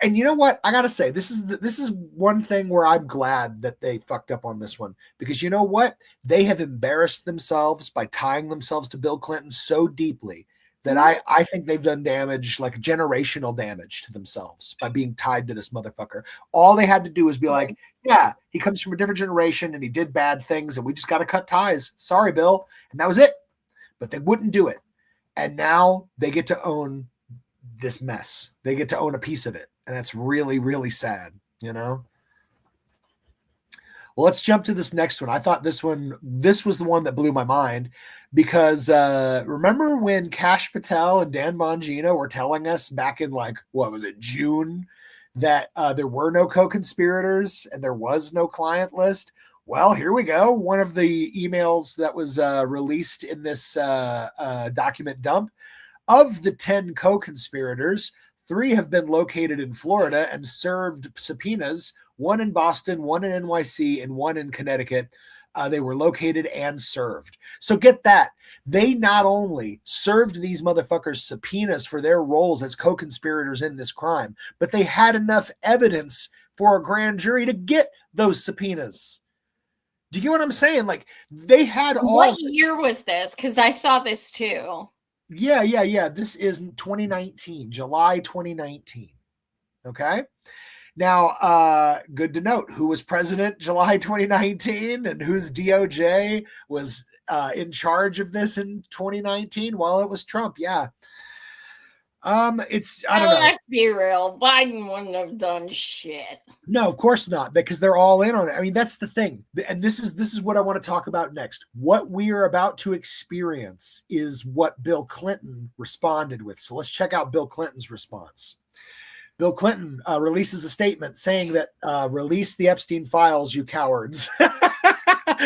and you know what? I gotta say, this is one thing where I'm glad that they fucked up on this one, because you know what? They have embarrassed themselves by tying themselves to Bill Clinton so deeply that I think they've done damage, like generational damage to themselves by being tied to this motherfucker. All they had to do was be like, yeah, he comes from a different generation and he did bad things and we just got to cut ties. Sorry, Bill. And that was it. But they wouldn't do it. And now they get to own this mess. They get to own a piece of it. And that's really, really sad, Well, let's jump to this next one. I thought this was the one that blew my mind, because remember when Kash Patel and Dan Bongino were telling us back in June, that there were no co-conspirators and there was no client list? Well, here we go. One of the emails that was released in this document dump, of the 10 co-conspirators, 3 have been located in Florida and served subpoenas, 1 in Boston, 1 in NYC, and 1 in Connecticut. They were located and served. So get that. They not only served these motherfuckers subpoenas for their roles as co-conspirators in this crime, but they had enough evidence for a grand jury to get those subpoenas. Do you get what I'm saying? Like, they had all... What year was this? Because I saw this too. Yeah. This is 2019, July 2019. Okay. Now, good to note who was president July 2019 and whose DOJ was in charge of this in 2019. Well, it was Trump. Yeah. I don't know. Let's be real. Biden wouldn't have done shit. No, of course not, because they're all in on it. I mean, that's the thing. And this is what I want to talk about next. What we are about to experience is what Bill Clinton responded with. So let's check out Bill Clinton's response. Bill Clinton releases a statement saying that release the Epstein files, you cowards.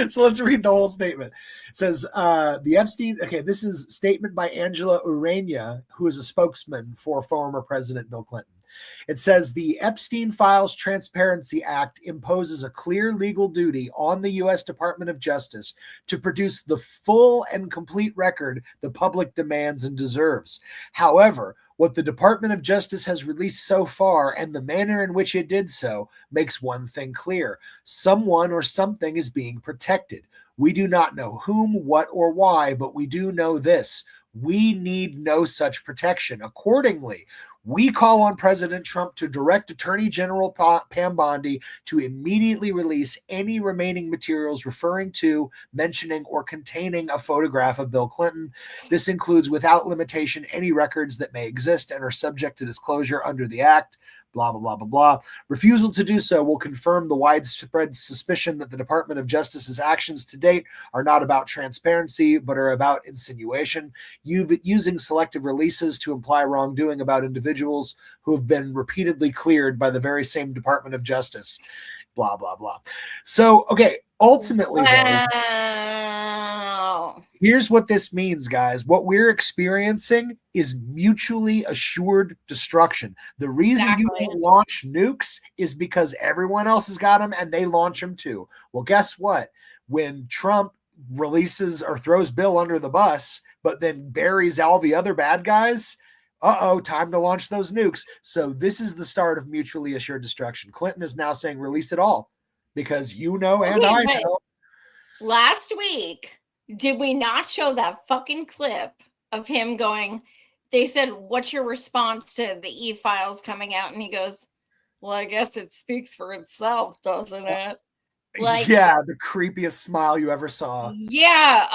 So let's read the whole statement. It says the Epstein. Okay, this is a statement by Angela Urania, who is a spokesman for former President Bill Clinton. It says the Epstein Files Transparency Act imposes a clear legal duty on the U.S. Department of Justice to produce the full and complete record the public demands and deserves. However, what the Department of Justice has released so far and the manner in which it did so makes one thing clear. Someone or something is being protected. We do not know whom, what, or why, but we do know this. We need no such protection. Accordingly, we call on President Trump to direct Attorney General Pam Bondi to immediately release any remaining materials referring to, mentioning, or containing a photograph of Bill Clinton. This includes, without limitation, any records that may exist and are subject to disclosure under the Act. Blah, blah, blah, blah, blah. Refusal to do so will confirm the widespread suspicion that the Department of Justice's actions to date are not about transparency, but are about insinuation, using selective releases to imply wrongdoing about individuals who have been repeatedly cleared by the very same Department of Justice. Blah, blah, blah. So, okay, ultimately, though, Here's what this means, guys. What we're experiencing is mutually assured destruction. The reason you don't launch nukes is because everyone else has got them and they launch them too. Well, guess what? When Trump releases or throws Bill under the bus, but then buries all the other bad guys, time to launch those nukes. So this is the start of mutually assured destruction. Clinton is now saying release it all because and I know. Last week, did we not show that fucking clip of him going, they said, what's your response to the e-files coming out? And he goes, well, I guess it speaks for itself, doesn't it? Like, yeah, the creepiest smile you ever saw. Yeah,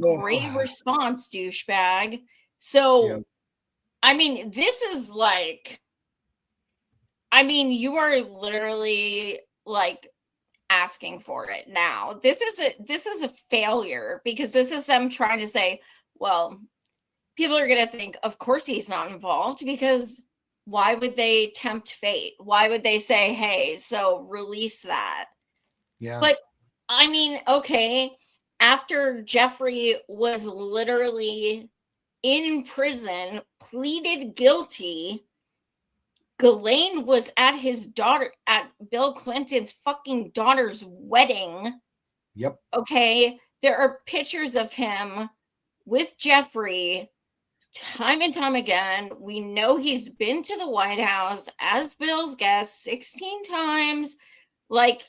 great response, douchebag. So, yeah. I mean, this is like, I mean, you are literally like asking for it now. This is a failure because this is them trying to say, well, people are going to think, of course he's not involved, because why would they tempt fate? Why would they say, hey, so release that? Yeah. But I mean, okay, after Jeffrey was literally in prison, pleaded guilty, Ghislaine was at Bill Clinton's fucking daughter's wedding. Yep. Okay. There are pictures of him with Jeffrey time and time again. We know he's been to the White House as Bill's guest 16 times. Like,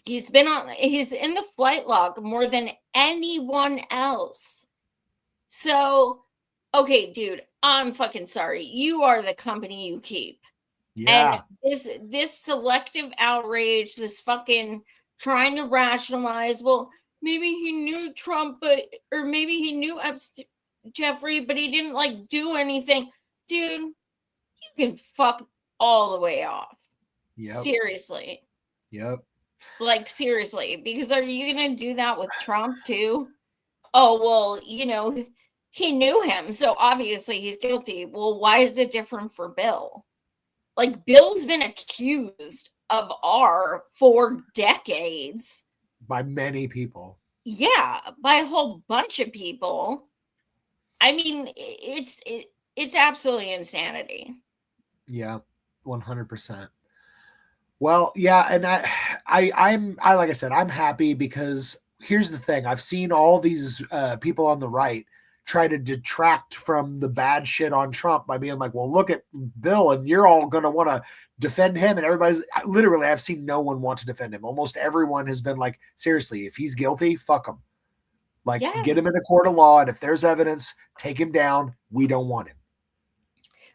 he's in the flight log more than anyone else. So, okay, dude, I'm fucking sorry. You are the company you keep. Yeah. And this selective outrage, this fucking trying to rationalize, well, maybe he knew Trump, or maybe he knew Jeffrey, but he didn't like do anything. Dude, you can fuck all the way off. Yep. Seriously. Yep. Like, seriously, because are you going to do that with Trump too? Oh, well, he knew him, so obviously he's guilty. Well, why is it different for Bill? Like, Bill's been accused of R for decades. By many people. Yeah, by a whole bunch of people. I mean, it's absolutely insanity. Yeah, 100%. Well, yeah, and I'm like I said, I'm happy because here's the thing. I've seen all these people on the right try to detract from the bad shit on Trump by being like, well, look at Bill and you're all going to want to defend him. And I've seen no one want to defend him. Almost everyone has been like, seriously, if he's guilty, fuck him. Like, get him in a court of law. And if there's evidence, take him down. We don't want him.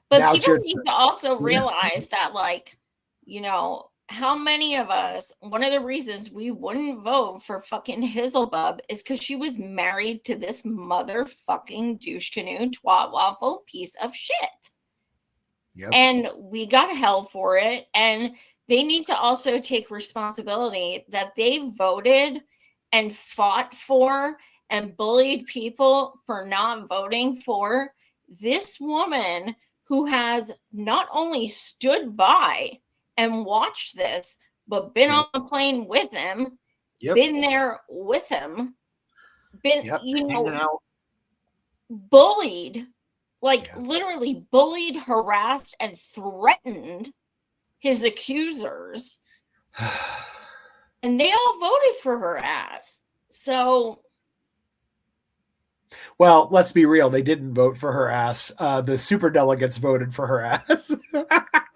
But now people need to also realize that, like, how many of us, one of the reasons we wouldn't vote for fucking Hizzlebub is because she was married to this motherfucking douche canoe twat waffle piece of shit. Yep. And we got hell for it. And they need to also take responsibility that they voted and fought for and bullied people for not voting for this woman who has not only stood by and watched this, but been on the plane with him, been there with him, been, bullied, literally bullied, harassed, and threatened his accusers. And they all voted for her ass. So, well, let's be real. They didn't vote for her ass. The superdelegates voted for her ass.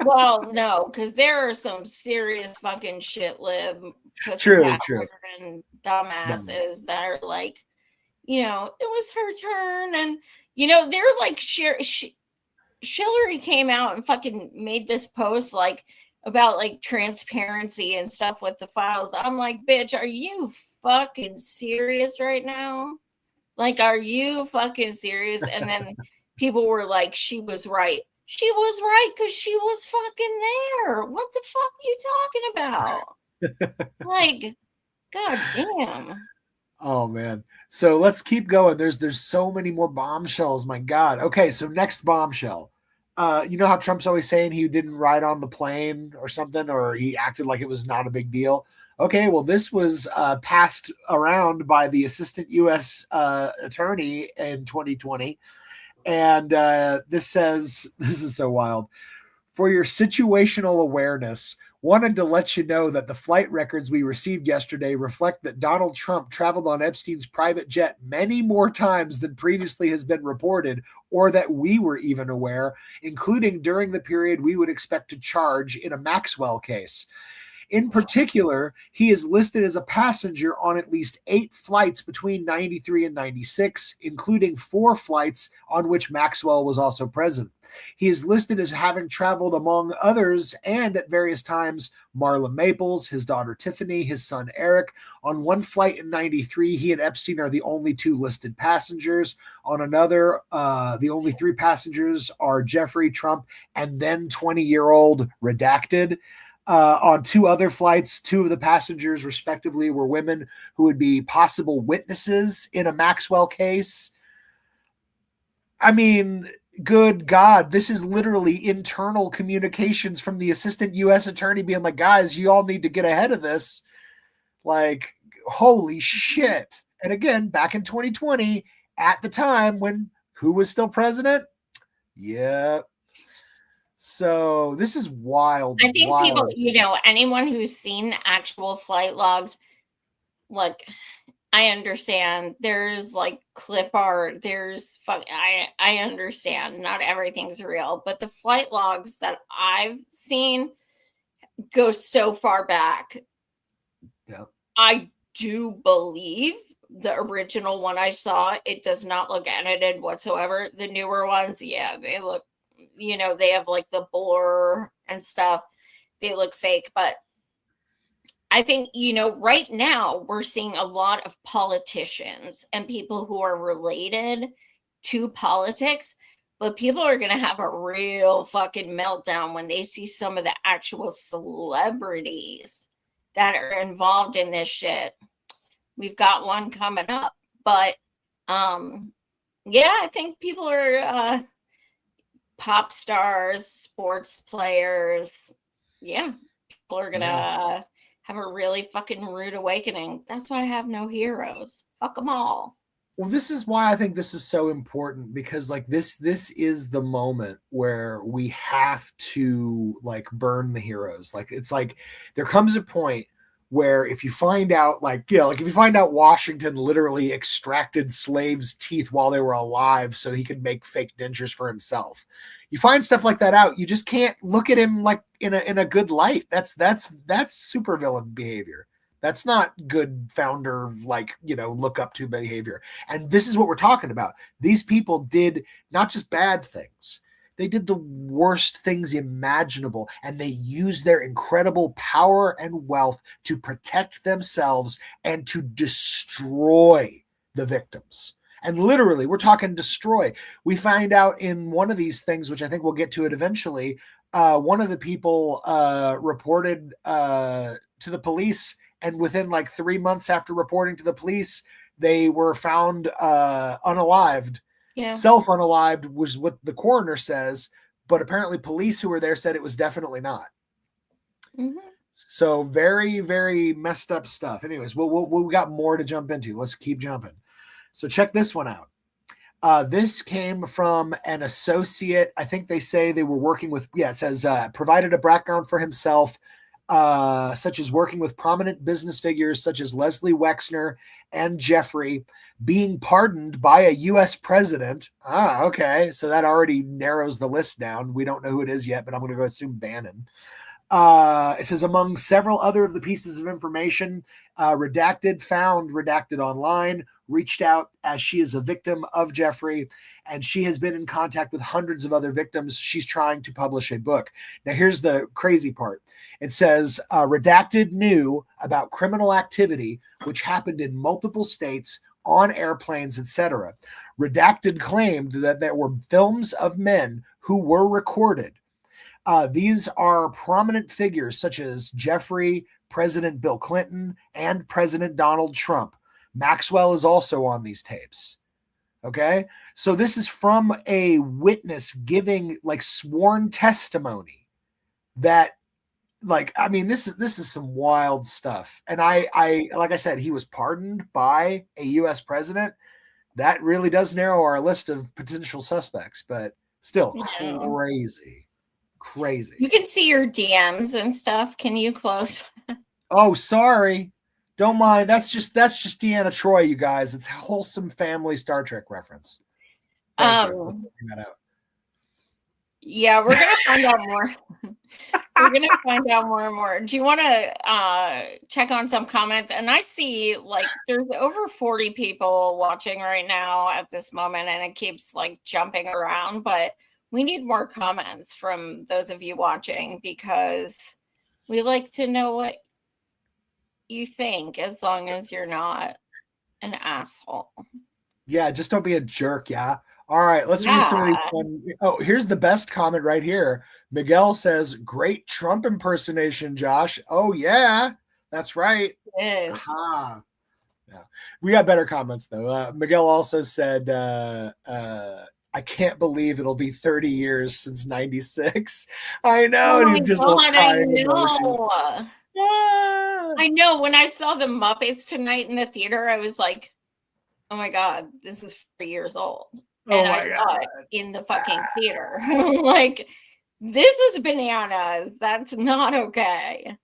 Well, no, because there are some serious fucking shit lib, true, and dumbasses that are like, it was her turn, and they're like, Hillary came out and fucking made this post like about like transparency and stuff with the files. I'm like, bitch, are you fucking serious right now? Like, are you fucking serious? And then people were like, she was right. She was right because she was fucking there. What the fuck are you talking about? Like, god damn. Oh man. So let's keep going. There's so many more bombshells. My God. Okay, so next bombshell. You know how Trump's always saying he didn't ride on the plane or something, or he acted like it was not a big deal. okay, well, this was passed around by the assistant U.S. Attorney in 2020. And this says, this is so wild. For your situational awareness, wanted to let you know that the flight records we received yesterday reflect that Donald Trump traveled on Epstein's private jet many more times than previously has been reported, or that we were even aware, including during the period we would expect to charge in a Maxwell case. In particular, he is listed as a passenger on at least 8 flights between 93 and 96, including 4 flights on which Maxwell was also present. He is listed as having traveled among others and at various times Marla Maples, his daughter Tiffany, his son Eric. On one flight in 93, he and Epstein are the only 2 listed passengers. On another, the only 3 passengers are Jeffrey, Trump, and then 20-year-old redacted. On 2 other flights, 2 of the passengers, respectively, were women who would be possible witnesses in a Maxwell case. I mean, good God, this is literally internal communications from the assistant U.S. attorney being like, guys, you all need to get ahead of this. Like, holy shit. And again, back in 2020, at the time when who was still president? Yeah. So this is wild. I think wild. people, anyone who's seen actual flight logs, like, I understand there's like clip art, I understand not everything's real, but the flight logs that I've seen go so far back. Yeah. I do believe the original one I saw, it does not look edited whatsoever. The newer ones, yeah, they look, they have like the blur and stuff. They look fake, but I think, right now we're seeing a lot of politicians and people who are related to politics, but people are going to have a real fucking meltdown when they see some of the actual celebrities that are involved in this shit. We've got one coming up, but yeah, I think people are pop stars, sports players. Yeah, people are going to have a really fucking rude awakening. That's why I have no heroes. Fuck them all. Well, this is why I think this is so important, because like this is the moment where we have to like burn the heroes. Like, it's like there comes a point where if you find out if you find out Washington literally extracted slaves' teeth while they were alive so he could make fake dentures for himself, you find stuff like that out, you just can't look at him like in a good light. That's supervillain behavior. That's not good founder, look up to behavior. And this is what we're talking about. These people did not just bad things. They did the worst things imaginable, and they used their incredible power and wealth to protect themselves and to destroy the victims. And literally, we're talking destroy. We find out in one of these things, which I think we'll get to it eventually, one of the people reported to the police, and within like 3 months after reporting to the police, they were found unalived. Yeah. Self-unalived was what the coroner says, but apparently police who were there said it was definitely not. Mm-hmm. So very, very messed up stuff. Anyways, we got more to jump into. Let's keep jumping. So check this one out. This came from an associate. I think they say they were working with, it says provided a background for himself, such as working with prominent business figures such as Leslie Wexner and Jeffrey, being pardoned by a U.S. president. Okay. So that already narrows the list down. We don't know who it is yet, but I'm going to go assume Bannon. It says among several other of the pieces of information, redacted online, reached out as she is a victim of Jeffrey, and she has been in contact with hundreds of other victims. She's trying to publish a book. Now, here's the crazy part. It says redacted knew about criminal activity, which happened in multiple states, on airplanes, etc. Redacted claimed that there were films of men who were recorded. These are prominent figures such as Jeffrey, President Bill Clinton, and President Donald Trump. Maxwell is also on these tapes. Okay? So this is from a witness giving like sworn testimony that like, I mean, this is some wild stuff. And I like I said, he was pardoned by a U.S. president. That really does narrow our list of potential suspects, but still crazy. You can see your DMs and stuff. Can you close? Oh, sorry. Don't mind. That's just Deanna Troy, you guys. It's a wholesome family Star Trek reference. Thank you for pointing that out. Yeah, we're gonna find out more. We're gonna find out more and more. Do you want to check on some comments? And I see like there's over 40 people watching right now at this moment, and it keeps like jumping around. But we need more comments from those of you watching because we like to know what you think, as long as you're not an asshole. Yeah, just don't be a jerk. Yeah. All right, let's read some of these fun. Oh, here's the best comment right here. Miguel says, "Great Trump impersonation, Josh." Oh yeah, that's right. It is. Aha. Yeah, we got better comments though. Miguel also said, "I can't believe it'll be 30 years since '96." I know, Oh and my he's just God, I emotion. know. Ah. I know. When I saw the Muppets tonight in the theater, I was like, "Oh my God, this is 4 years old." And I saw it in the fucking theater. Like, this is bananas. That's not okay.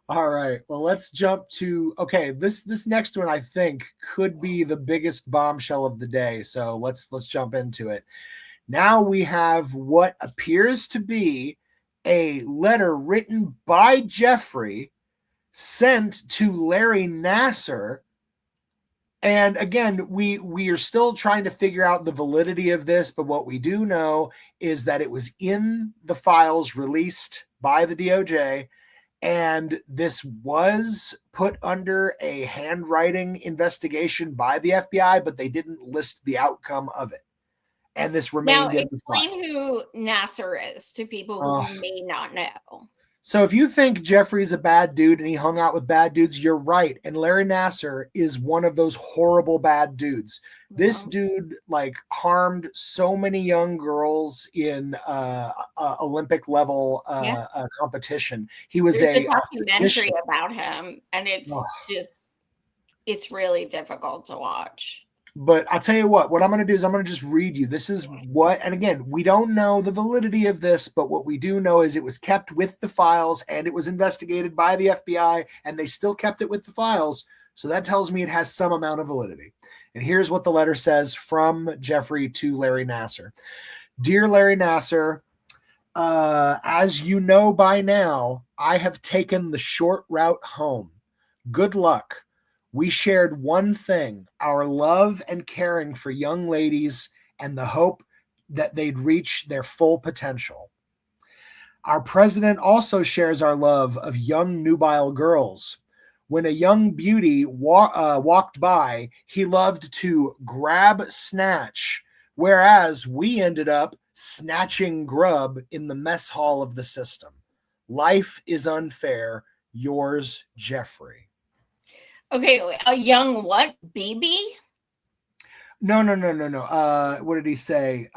All right. Well, let's jump to this next one I think could be the biggest bombshell of the day. So let's jump into it. Now we have what appears to be a letter written by Jeffrey sent to Larry Nassar. And again, we are still trying to figure out the validity of this, but what we do know is that it was in the files released by the DOJ, and this was put under a handwriting investigation by the FBI, but they didn't list the outcome of it. And this remained now in the files. explain who Nassar is to people who may not know. So if you think Jeffrey's a bad dude and he hung out with bad dudes, you're right. And Larry Nassar is one of those horrible bad dudes. This dude like harmed so many young girls in Olympic level competition. He was There's a documentary about him, and it's really difficult to watch. But I'll tell you what I'm going to do is I'm going to just read you. This is what, and again, we don't know the validity of this, but what we do know is it was kept with the files and it was investigated by the FBI and they still kept it with the files. So that tells me it has some amount of validity. And here's what the letter says from Jeffrey to Larry Nassar. Dear Larry Nassar, as you know by now, I have taken the short route home. Good luck. We shared one thing, our love and caring for young ladies and the hope that they'd reach their full potential. Our president also shares our love of young nubile girls. When a young beauty walked by, he loved to grab snatch, whereas we ended up snatching grub in the mess hall of the system. Life is unfair. Yours, Jeffrey. Okay, a young what? Baby? No. What did he say?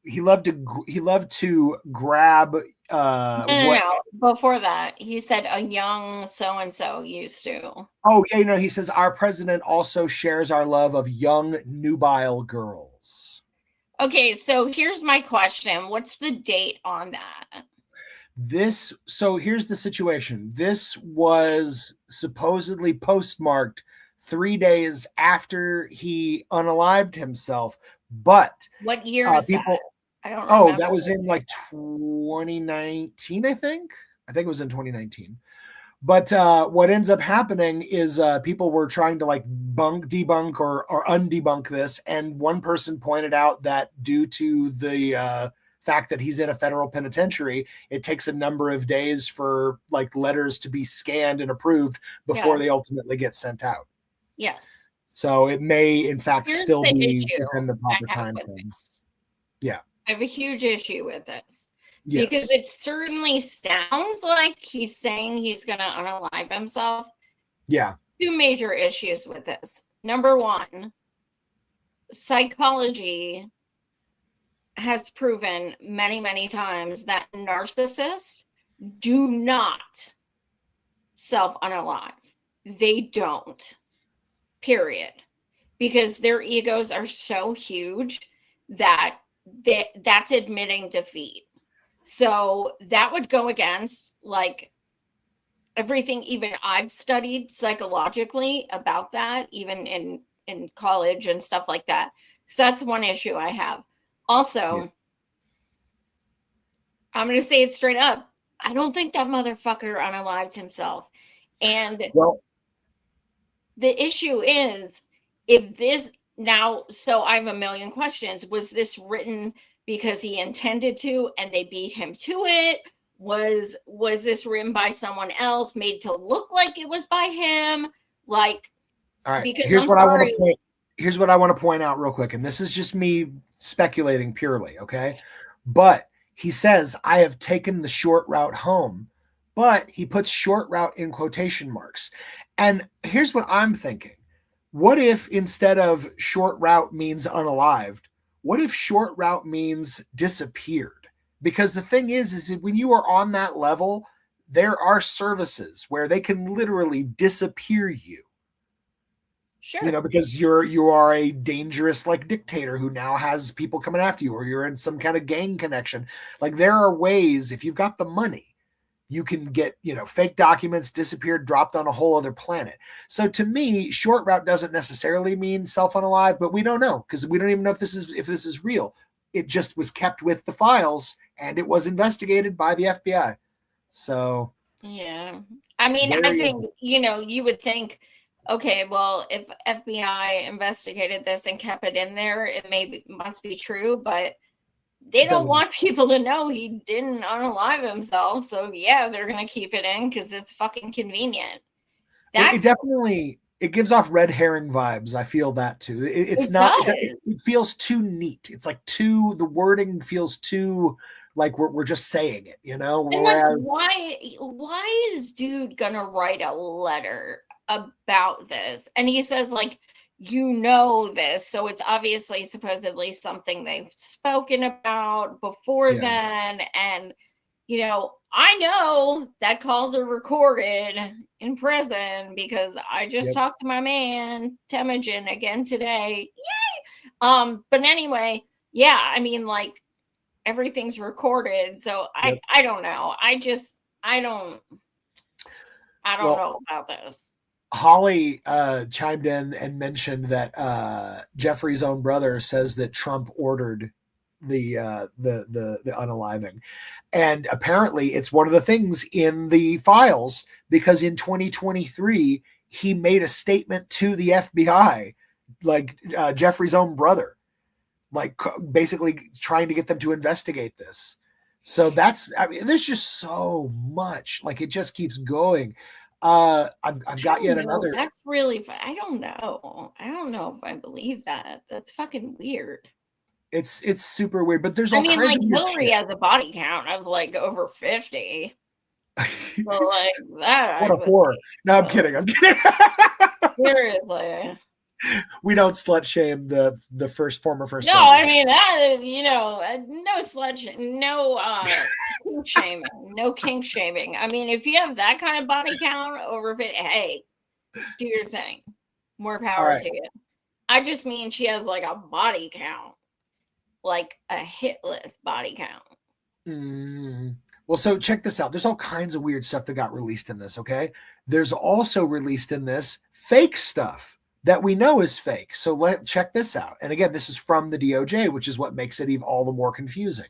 He loved to grab. No. Before that, he said a young so and so used to. Oh yeah, he says our president also shares our love of young nubile girls. Okay, so here's my question: what's the date on that? So here's the situation. This was supposedly postmarked 3 days after he unalived himself, but what year is that? I don't remember. Oh, that was in like 2019, I think it was in 2019. But what ends up happening is people were trying to like debunk or undebunk this, and one person pointed out that due to the fact that he's in a federal penitentiary, it takes a number of days for like letters to be scanned and approved before they ultimately get sent out. Yes. So it may, in fact, still be within the proper time frame. Yeah. I have a huge issue with this. Yes. Because it certainly sounds like he's saying he's going to unalive himself. Yeah. 2 major issues with this. Number one, psychology has proven many, many times that narcissists do not self-unalive. They don't, period. Because their egos are so huge that that's admitting defeat. So that would go against like everything even I've studied psychologically about that, even in college and stuff like that. So that's one issue I have. Also, I'm going to say it straight up. I don't think that motherfucker unalived himself. And Well, the issue is, if this now, so I have a million questions. Was this written because he intended to and they beat him to it? Was this written by someone else, made to look like it was by him? Like, all right, because here's I'm what sorry. here's what I want to point out real quick, and this is just me speculating purely, okay? But he says, I have taken the short route home, but he puts short route in quotation marks. And here's what I'm thinking. What if instead of short route means unalived, what if short route means disappeared? Because the thing is that when you are on that level, there are services where they can literally disappear you. Sure. You know, because you are a dangerous like dictator who now has people coming after you, or you're in some kind of gang connection. Like there are ways, if you've got the money, you can get, you know, fake documents disappeared, dropped on a whole other planet. So to me, short route doesn't necessarily mean self-unalive, but we don't know because we don't even know if this is real. It just was kept with the files and it was investigated by the FBI. So yeah, I mean, I think, you know, you would think, okay, well, if FBI investigated this and kept it in there, must be true, but they don't want people to know he didn't unalive himself. So yeah, they're gonna keep it in because it's fucking convenient. It definitely gives off red herring vibes. I feel that too. It feels too neat. It's like the wording feels too like we're just saying it, you know. And whereas why is dude gonna write a letter about this? And he says like, you know this, so it's obviously supposedly something they've spoken about before then. And you know, I know that calls are recorded in prison because I just talked to my man Temujin again today. Yay! But anyway, yeah, I mean, like everything's recorded, so I don't know. I don't know about this. Holly chimed in and mentioned that Jeffrey's own brother says that Trump ordered the unaliving, and apparently it's one of the things in the files because in 2023 he made a statement to the FBI, like Jeffrey's own brother, like basically trying to get them to investigate this. So there's just so much, like it just keeps going. I've got yet another. That's really I don't know if I believe that. That's fucking weird. It's super weird, but there's all kinds like of Hillary has a body count of like over 50. So like that. What a whore. No, I'm kidding. Seriously. We don't slut shame the former first. No, I mean that, you know, no slut no kink shaming, no kink shaming. I mean, if you have that kind of body count over 50, hey, do your thing. More power to you. I just mean she has like a body count, like a hit list body count. Well, so check this out. There's all kinds of weird stuff that got released in this. Okay, there's also released in this fake stuff that we know is fake. So check this out. And again, this is from the DOJ, which is what makes it even all the more confusing.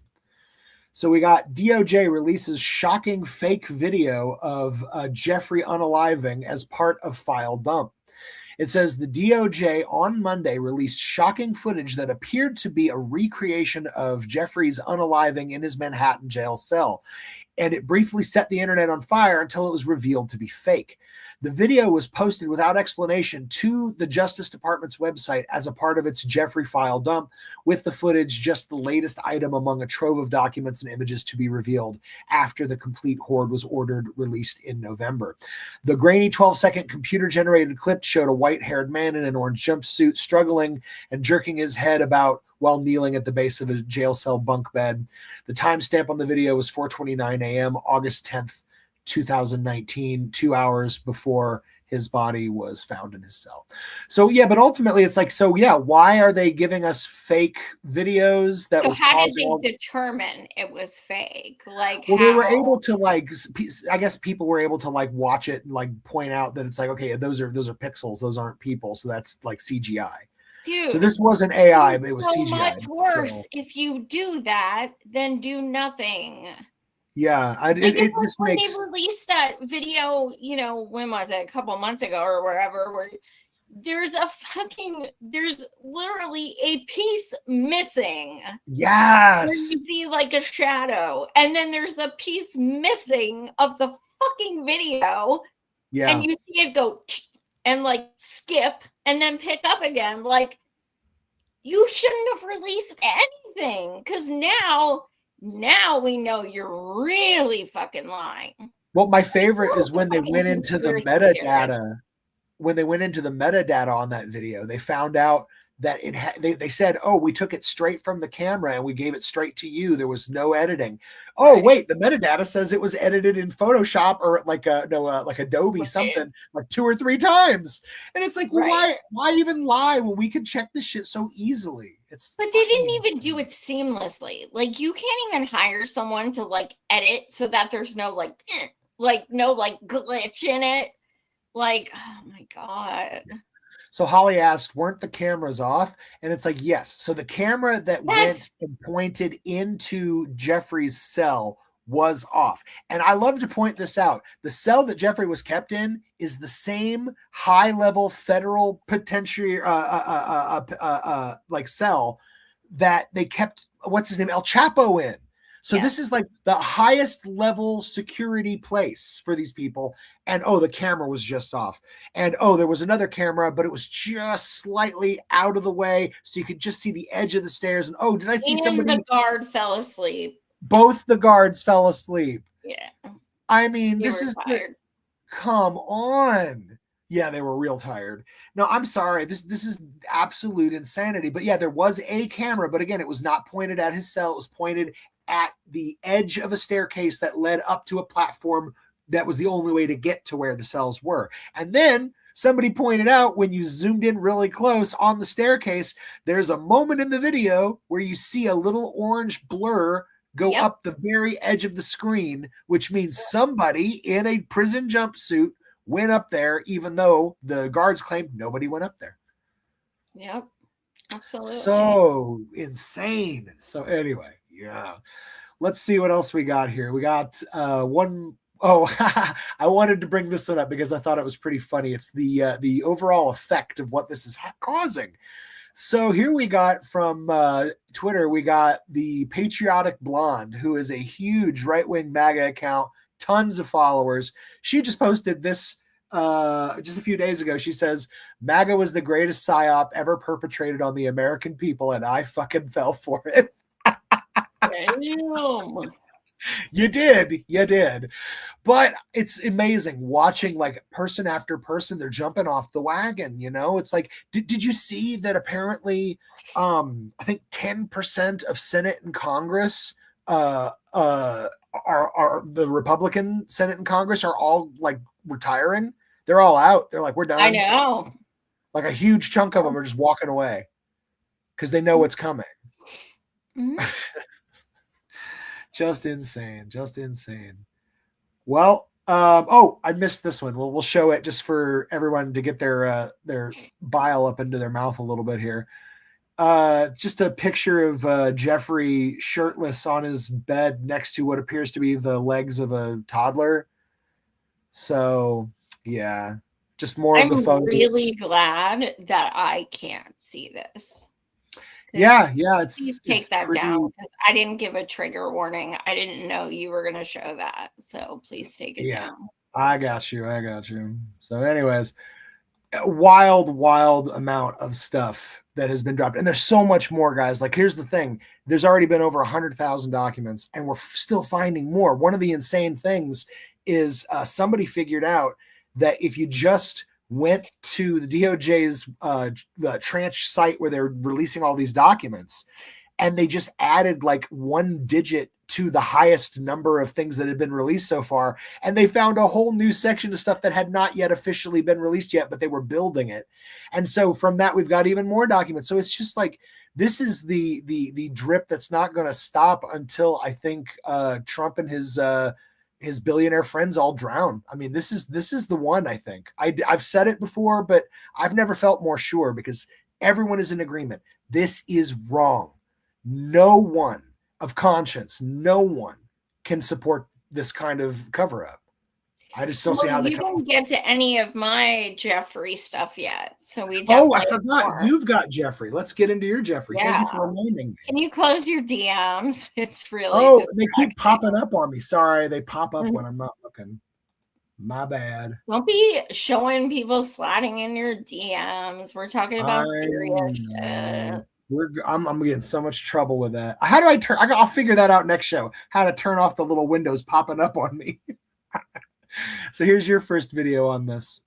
So we got DOJ releases shocking fake video of Jeffrey unaliving as part of file dump. It says the DOJ on Monday released shocking footage that appeared to be a recreation of Jeffrey's unaliving in his Manhattan jail cell. And it briefly set the internet on fire until it was revealed to be fake. The video was posted without explanation to the Justice Department's website as a part of its Jeffrey file dump, with the footage just the latest item among a trove of documents and images to be revealed after the complete horde was ordered released in November. The grainy 12-second computer-generated clip showed a white-haired man in an orange jumpsuit struggling and jerking his head about while kneeling at the base of a jail cell bunk bed. The timestamp on the video was 4:29 a.m., August 10th, 2019, 2 hours before his body was found in his cell. So yeah, but ultimately it's like, so yeah, why are they giving us fake videos that So was how did causing they determine it was fake? Like, well, they were how? able to like, I guess people were able to like watch it and like point out that it's like, okay, those are pixels, those aren't people, so that's like CGI. Dude, So this wasn't AI, but it was so CGI. much worse So, if you do that than do nothing. yeah, Like it just when makes they released that video, you know, when was it? A couple months ago or wherever, where there's literally a piece missing. yes. Where you see like a shadow, and then there's a piece missing of the fucking video, Yeah. and you see it go and like skip and then pick up again. Like, you shouldn't have released anything, because now we know you're really fucking lying. Well, my favorite is when they went into the conspiracy metadata. When they went into the metadata on that video, they found out that they said, oh, we took it straight from the camera and we gave it straight to you. There was no editing. Oh, wait, the metadata says it was edited in Photoshop or like Adobe something like 2 or 3 times. And it's like, well, why even lie when we can check this shit so easily? But they didn't even do it seamlessly. Like, you can't even hire someone to like edit so that there's no like glitch in it. Like, oh my God. So Holly asked, weren't the cameras off? And it's like, yes. So the camera that went and pointed into Jeffrey's cell was off. And I love to point this out. The cell that Jeffrey was kept in is the same high-level federal penitentiary like cell that they kept, what's his name, El Chapo in. So this is like the highest level security place for these people. And oh, the camera was just off. And oh, there was another camera, but it was just slightly out of the way. So you could just see the edge of the stairs. And oh, did I see somebody? The guard fell asleep. Both the guards fell asleep. Yeah. I mean, this is come on. Yeah, they were real tired. No, I'm sorry. This is absolute insanity. But yeah, there was a camera, but again, it was not pointed at his cell. It was pointed at the edge of a staircase that led up to a platform that was the only way to get to where the cells were. And then somebody pointed out, when you zoomed in really close on the staircase, there's a moment in the video where you see a little orange blur go up the very edge of the screen, which means somebody in a prison jumpsuit went up there, even though the guards claimed nobody went up there. Yep, absolutely. So insane. So anyway, yeah. Let's see what else we got here. We got one. Oh, I wanted to bring this one up because I thought it was pretty funny. It's the overall effect of what this is causing. So here we got from Twitter, we got the Patriotic Blonde, who is a huge right-wing MAGA account, tons of followers. She just posted this just a few days ago. She says, MAGA was the greatest psyop ever perpetrated on the American people, and I fucking fell for it. Damn. You did. But it's amazing watching like person after person, they're jumping off the wagon, you know? It's like, did you see that apparently I think 10% of Senate and Congress are the Republican Senate and Congress are all like retiring? They're all out. They're like, we're done. I know. Like a huge chunk of them are just walking away because they know what's coming. Mm-hmm. Just insane. Well, I missed this one. We'll show it just for everyone to get their bile up into their mouth a little bit here. Just a picture of Jeffrey shirtless on his bed next to what appears to be the legs of a toddler. So yeah, just more of the photos. I'm really glad that I can't see this. Yeah, please take that down, because I didn't give a trigger warning. I didn't know you were going to show that, so please take it down. I got you. So anyways, a wild amount of stuff that has been dropped, and there's so much more, guys. Like, here's the thing, there's already been over 100,000 documents, and we're still finding more. One of the insane things is somebody figured out that if you just went to the DOJ's the tranche site where they're releasing all these documents, and they just added like one digit to the highest number of things that had been released so far, and they found a whole new section of stuff that had not yet officially been released yet, but they were building it. And so from that, we've got even more documents. So it's just like, this is the drip that's not going to stop until I think Trump and his billionaire friends all drown. I mean, this is the one. I think I've said it before, but I've never felt more sure, because everyone is in agreement. This is wrong. No one of conscience, no one can support this kind of cover up. I just don't see how they you didn't get to any of my Jeffrey stuff yet. So we Oh, I definitely forgot. have more. You've got Jeffrey. Let's get into your Jeffrey. Thank you for reminding me. Can you close your DMs? It's really Oh, they keep popping up on me. Sorry, they pop up when I'm not looking. My bad. Don't be showing people sliding in your DMs. We're talking about serious shit. I'm getting so much trouble with that. How do I turn? I'll figure that out next show. How to turn off the little windows popping up on me. So here's your first video on this.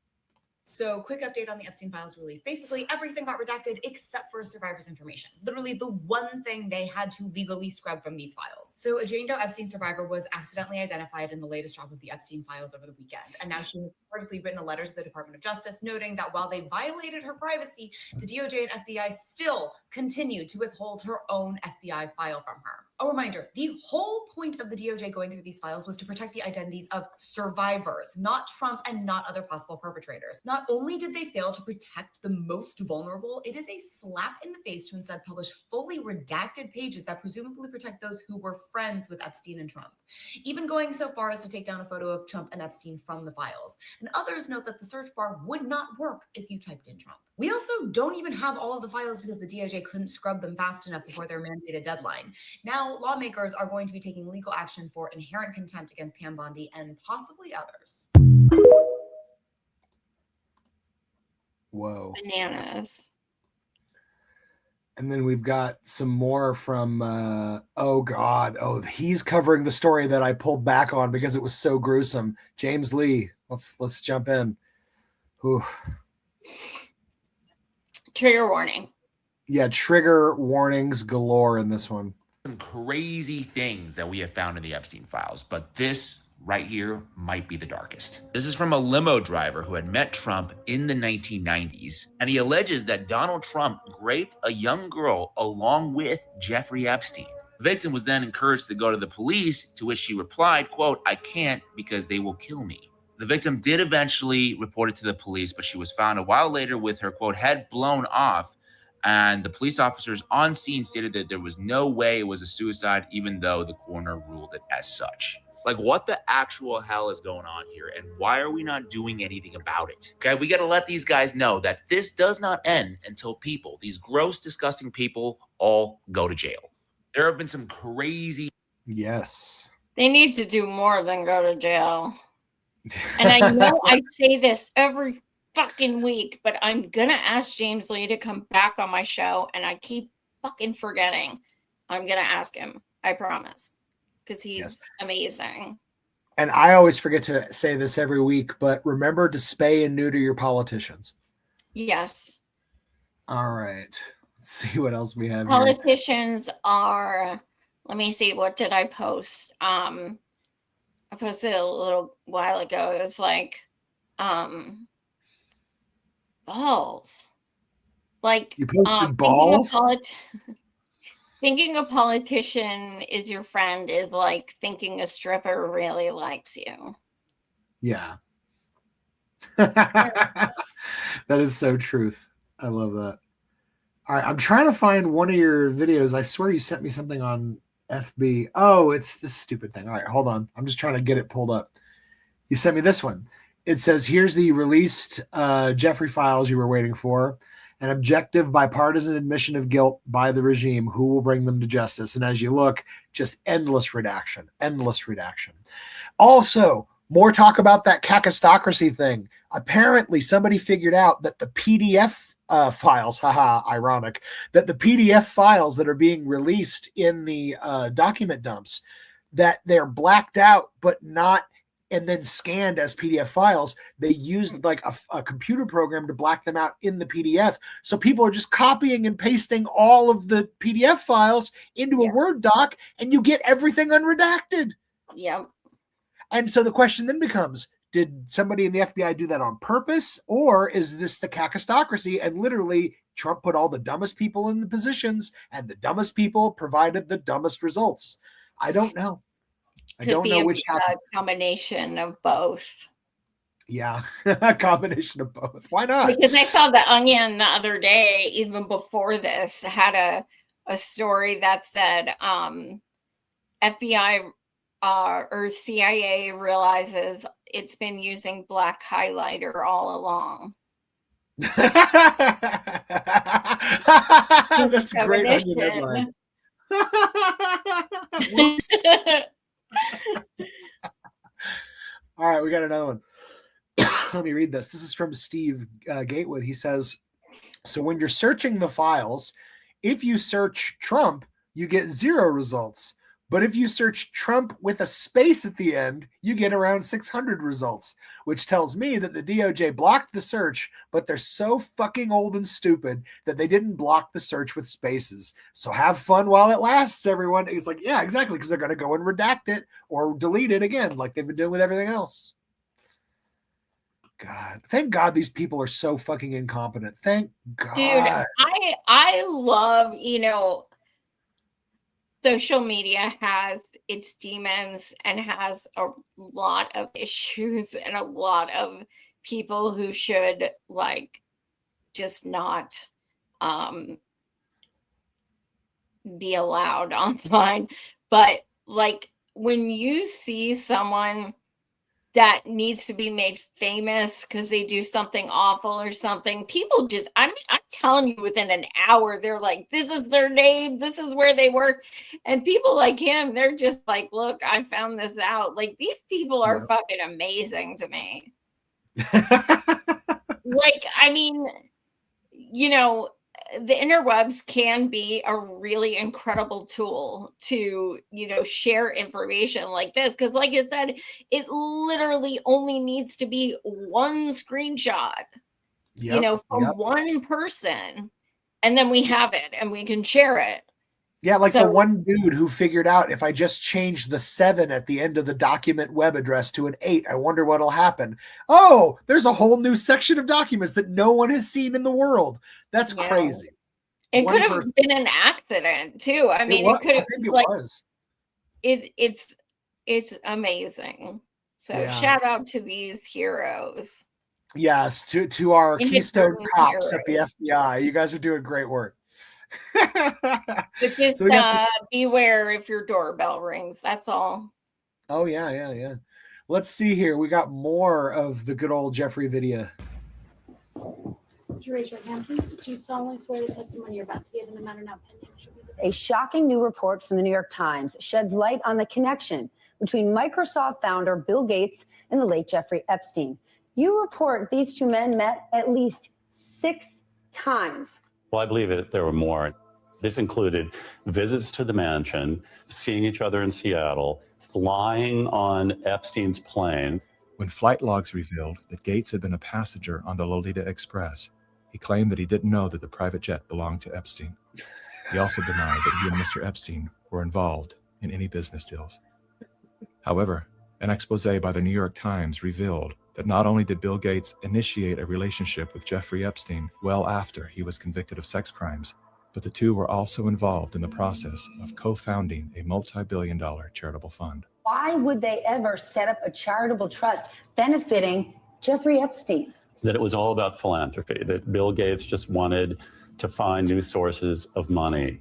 So quick update on the Epstein files release. Basically, everything got redacted except for survivors' information. Literally the one thing they had to legally scrub from these files. So a Jane Doe Epstein survivor was accidentally identified in the latest drop of the Epstein files over the weekend. And now she has reportedly written a letter to the Department of Justice noting that while they violated her privacy, the DOJ and FBI still continued to withhold her own FBI file from her. A reminder, the whole point of the DOJ going through these files was to protect the identities of survivors, not Trump and not other possible perpetrators. Not only did they fail to protect the most vulnerable, it is a slap in the face to instead publish fully redacted pages that presumably protect those who were friends with Epstein and Trump, even going so far as to take down a photo of Trump and Epstein from the files. And others note that the search bar would not work if you typed in Trump. We also don't even have all of the files because the DOJ couldn't scrub them fast enough before their mandated deadline. Now, lawmakers are going to be taking legal action for inherent contempt against Pam Bondi and possibly others. Whoa. Bananas. And then we've got some more from, oh God. Oh, he's covering the story that I pulled back on because it was so gruesome. James Lee. Let's jump in. Whew. Trigger warning. Yeah, trigger warnings galore in this one. Some crazy things that we have found in the Epstein files, but this right here might be the darkest. This is from a limo driver who had met Trump in the 1990s, and he alleges that Donald Trump raped a young girl along with Jeffrey Epstein. The victim was then encouraged to go to the police, to which she replied, quote, "I can't because they will kill me." The victim did eventually report it to the police, but she was found a while later with her, quote, head blown off. And the police officers on scene stated that there was no way it was a suicide, even though the coroner ruled it as such. Like, what the actual hell is going on here? And why are we not doing anything about it? Okay, we got to let these guys know that this does not end until people, these gross, disgusting people, all go to jail. There have been some crazy. Yes. They need to do more than go to jail. And I know I say this every fucking week, but I'm gonna ask James Lee to come back on my show, and I keep fucking forgetting. I'm gonna ask him. I promise, because he's amazing. And I always forget to say this every week, but remember to spay and neuter your politicians. Yes. All right. Let's see what else we have. Politicians are. Let me see. What did I post? I posted a little while ago. It was like, balls. Like, you posted balls? Thinking a politician is your friend is like thinking a stripper really likes you. Yeah. That is so truth. I love that. All right. I'm trying to find one of your videos. I swear you sent me something on FB. Oh, it's this stupid thing. All right, hold on. I'm just trying to get it pulled up. You sent me this one. It says, here's the released Jeffrey files you were waiting for. An objective bipartisan admission of guilt by the regime. Who will bring them to justice? And as you look, just endless redaction. Also, more talk about that kakistocracy thing. Apparently, somebody figured out that the PDF files, ironic, that the PDF files that are being released in the document dumps, that they're blacked out, but not and then scanned as PDF files. They used like a computer program to black them out in the PDF. So people are just copying and pasting all of the PDF files into a Word doc, and you get everything unredacted. Yeah. And so the question then becomes, did somebody in the FBI do that on purpose, or is this the kakistocracy and literally Trump put all the dumbest people in the positions and the dumbest people provided the dumbest results? I don't know. I don't know which happened. Combination of both. Yeah, a combination of both. Why not? Because I saw the Onion the other day, even before this, had a story that said FBI or CIA realizes it's been using black highlighter all along. That's a great Onion headline. Whoops. All right, we got another one. Let me read this. This is from Steve Gatewood. He says, so when you're searching the files, if you search Trump, you get 0 results. But if you search Trump with a space at the end, you get around 600 results, which tells me that the DOJ blocked the search, but they're so fucking old and stupid that they didn't block the search with spaces. So have fun while it lasts, everyone. It's like, yeah, exactly, because they're going to go and redact it or delete it again, like they've been doing with everything else. God, thank God these people are so fucking incompetent. Thank God. Dude, I love, social media has its demons and has a lot of issues and a lot of people who should just not be allowed online. But when you see someone that needs to be made famous because they do something awful or something, people just, I'm telling you, within an hour, they're like, this is their name, this is where they work. And people like him, they're just like, look, I found this out. These people are fucking amazing to me. The interwebs can be a really incredible tool to, share information like this. Because like I said, it literally only needs to be one screenshot, from one person. And then we have it and we can share it. Yeah, the one dude who figured out if I just change the 7 at the end of the document web address to an 8, I wonder what'll happen. Oh, there's a whole new section of documents that no one has seen in the world. That's crazy. It could have been an accident too. I mean, it could have. I think it was. It's amazing. So shout out to these heroes. Yes, to our Keystone cops at the FBI. You guys are doing great work. But just beware if your doorbell rings. That's all. Oh yeah. Let's see here. We got more of the good old Jeffrey video. Would you raise your hand, please? Do you solemnly swear the testimony you're about to give in the matter now pending? A shocking new report from the New York Times sheds light on the connection between Microsoft founder Bill Gates and the late Jeffrey Epstein. You report these two men met at least 6 times. Well, I believe there were more. This included visits to the mansion, seeing each other in Seattle, flying on Epstein's plane. When flight logs revealed that Gates had been a passenger on the Lolita Express, he claimed that he didn't know that the private jet belonged to Epstein. He also denied that he and Mr. Epstein were involved in any business deals. However, an expose by the New York Times revealed that not only did Bill Gates initiate a relationship with Jeffrey Epstein well after he was convicted of sex crimes, but the two were also involved in the process of co-founding a multi-billion-dollar charitable fund. Why would they ever set up a charitable trust benefiting Jeffrey Epstein? That it was all about philanthropy, that Bill Gates just wanted to find new sources of money.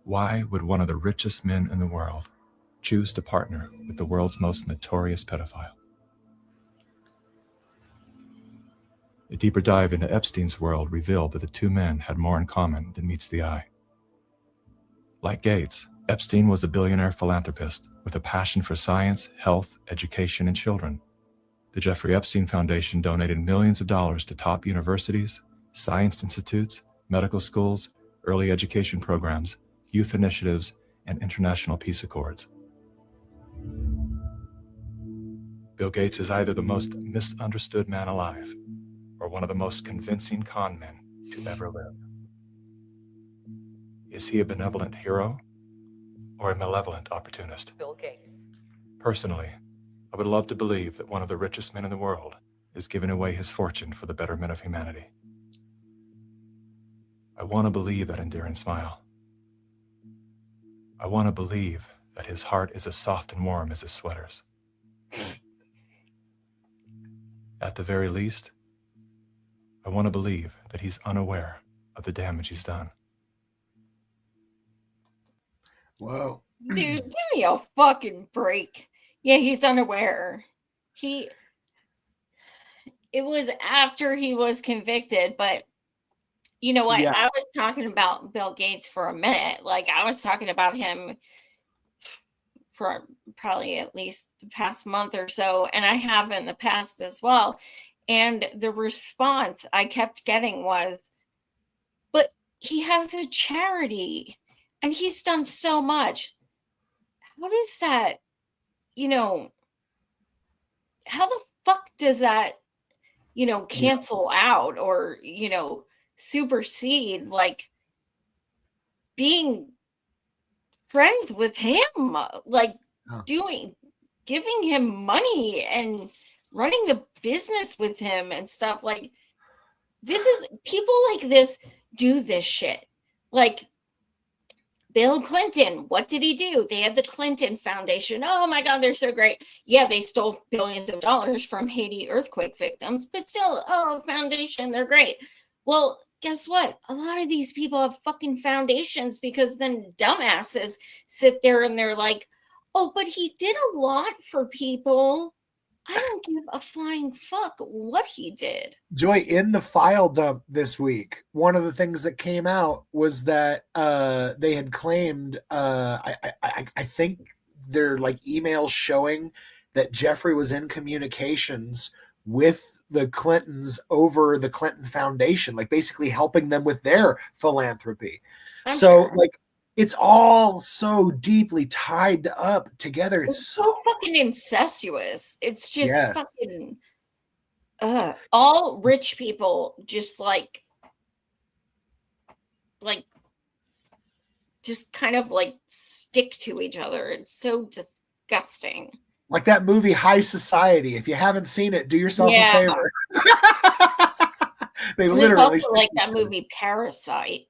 Why would one of the richest men in the world choose to partner with the world's most notorious pedophile? A deeper dive into Epstein's world revealed that the two men had more in common than meets the eye. Like Gates, Epstein was a billionaire philanthropist with a passion for science, health, education, and children. The Jeffrey Epstein Foundation donated millions of dollars to top universities, science institutes, medical schools, early education programs, youth initiatives, and international peace accords. Bill Gates is either the most misunderstood man alive or one of the most convincing con men to ever live. Is he a benevolent hero or a malevolent opportunist? Bill Gates. Personally, I would love to believe that one of the richest men in the world is giving away his fortune for the betterment of humanity. I want to believe that endearing smile. I want to believe that his heart is as soft and warm as his sweaters. At the very least, I want to believe that he's unaware of the damage he's done. Whoa. Dude, give me a fucking break. Yeah, he's unaware. It was after he was convicted, but you know what? Yeah. I was talking about Bill Gates for a minute. Like, I was talking about him for probably at least the past month or so, and I have in the past as well. And the response I kept getting was, but he has a charity and he's done so much. How does that, how the fuck does that, cancel out or, supersede like being friends with him, like giving him money and running the business with him and stuff? Like, this is people like this do this shit. Like Bill Clinton, what did he do? They had the Clinton Foundation. Oh my God, they're so great. Yeah, they stole billions of dollars from Haiti earthquake victims, but still, foundation, they're great. Well, guess what? A lot of these people have fucking foundations because then dumbasses sit there and they're like, oh, but he did a lot for people. I don't give a flying fuck what he did. Joy, in the file dump this week, one of the things that came out was that they had claimed, I think they're like emails showing that Jeffrey was in communications with the Clintons over the Clinton Foundation, like basically helping them with their philanthropy. I'm so sure. like it's all so deeply tied up together. It's so fucking incestuous. It's just Yes. fucking all rich people just like just kind of like stick to each other. It's so disgusting. Like that movie High Society. If you haven't seen it, do yourself a favor. They And literally it's also stick like that movie Parasite.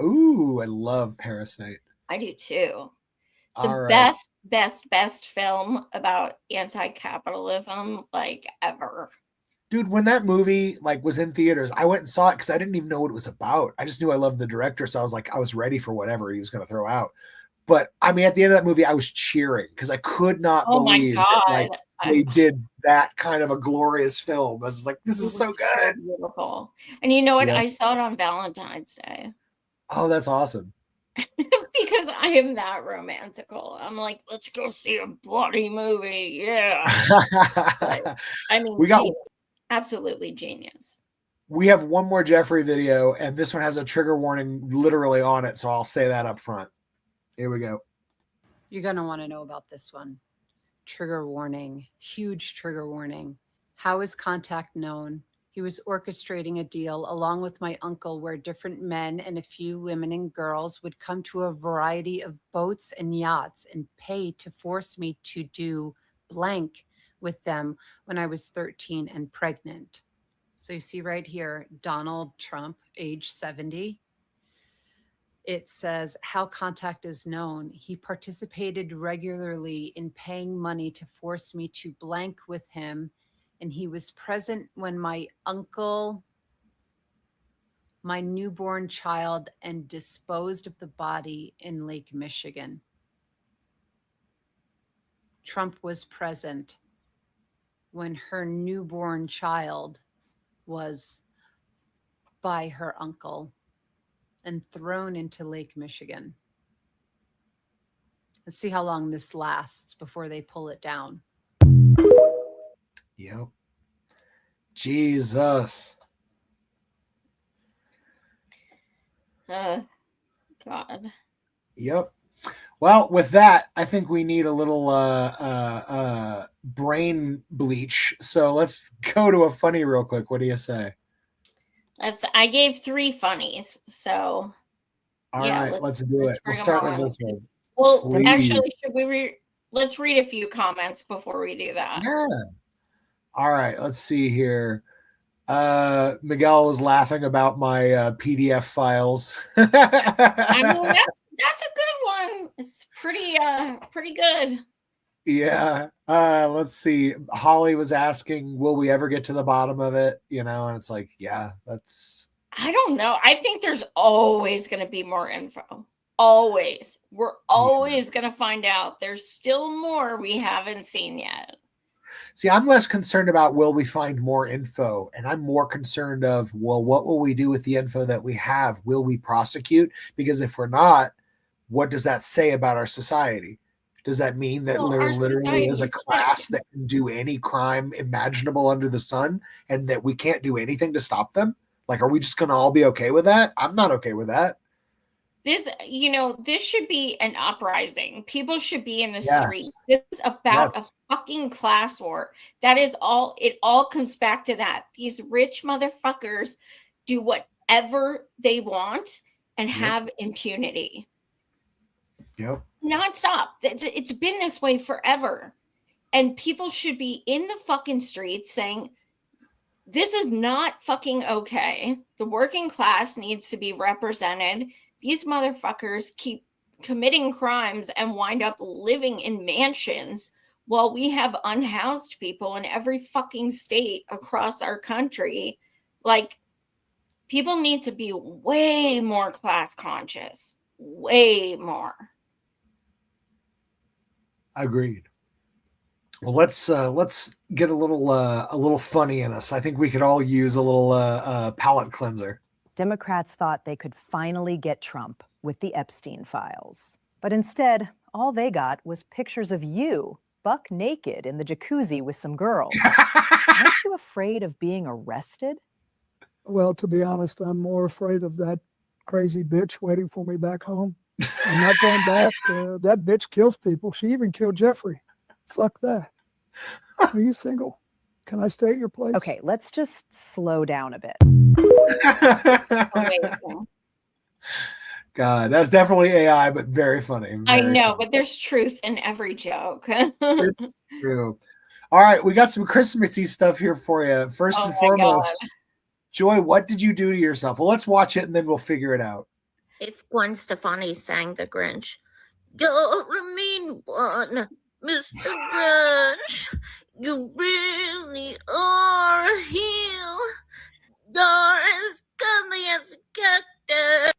Ooh, I love Parasite. I do too. The All right. best film about anti-capitalism like ever. Dude, when that movie like was in theaters, I went and saw it because I didn't even know what it was about. I just knew I loved the director, so I was ready for whatever he was going to throw out. But I mean, at the end of that movie, I was cheering because I could not believe that, like, they did that kind of a glorious film. I was like, this is so good. Beautiful. And you know what? Yeah. I saw it on Valentine's Day. Oh, that's awesome. Because I am that romantical. I'm like, let's go see a bloody movie. Yeah. But, I mean, We got- genius. Absolutely genius. We have one more Jeffrey video, and this one has a trigger warning literally on it, so I'll say that up front. Here we go. You're going to want to know about this one. Trigger warning, huge trigger warning. How is contact known? He was orchestrating a deal along with my uncle where different men and a few women and girls would come to a variety of boats and yachts and pay to force me to do blank with them when I was 13 and pregnant. So you see right here, Donald Trump, age 70. It says how contact is known. He participated regularly in paying money to force me to blank with him. And he was present when my uncle, my newborn child, and disposed of the body in Lake Michigan. Trump was present when her newborn child was by her uncle and thrown into Lake Michigan. Let's see how long this lasts before they pull it down. Yep. Jesus. God. Yep. Well, with that, I think we need a little brain bleach. So let's go to a funny real quick. What do you say? I gave 3 funnies, so All right, let's do it. We'll bring 'em start with on. this one. Well, Please. actually, should we let's read a few comments before we do that. Yeah. All right, let's see here. Miguel was laughing about my PDF files. I mean, that's a good one. It's pretty good. Yeah. Let's see. Holly was asking, will we ever get to the bottom of it? You know, and it's like, yeah, that's I don't know. I think there's always going to be more info. Always. We're always going to find out. There's still more we haven't seen yet. See, I'm less concerned about will we find more info, and I'm more concerned of, well, what will we do with the info that we have? Will we prosecute? Because if we're not, what does that say about our society? Does that mean that there literally is a class that can do any crime imaginable under the sun and that we can't do anything to stop them? Like, are we just going to all be okay with that? I'm not okay with that. This should be an uprising. People should be in the Yes. street. This is about a fucking class war. That is all. It all comes back to that. These rich motherfuckers do whatever they want and have impunity. Yep. Nonstop. It's been this way forever. And people should be in the fucking streets saying, this is not fucking okay. The working class needs to be represented. These motherfuckers keep committing crimes and wind up living in mansions while we have unhoused people in every fucking state across our country. Like, people need to be way more class conscious. Way more. Agreed. Well, let's get a little funny in us. I think we could all use a little palate cleanser. Democrats thought they could finally get Trump with the Epstein files. But instead, all they got was pictures of you, buck naked in the jacuzzi with some girls. Aren't you afraid of being arrested? Well, to be honest, I'm more afraid of that crazy bitch waiting for me back home. I'm not going back. That bitch kills people. She even killed Jeffrey. Fuck that. Are you single? Can I stay at your place? Okay, let's just slow down a bit. God, that's definitely AI, but very funny. I Very know, funny. but there's truth in every joke. It's true. All right, we got some Christmassy stuff here for you. First and foremost, Joy, what did you do to yourself? Well, let's watch it and then we'll figure it out. If Gwen Stefani sang The Grinch, you're a mean one, Mr. Grinch. You really are a heel. You're as cuddly as a cactus.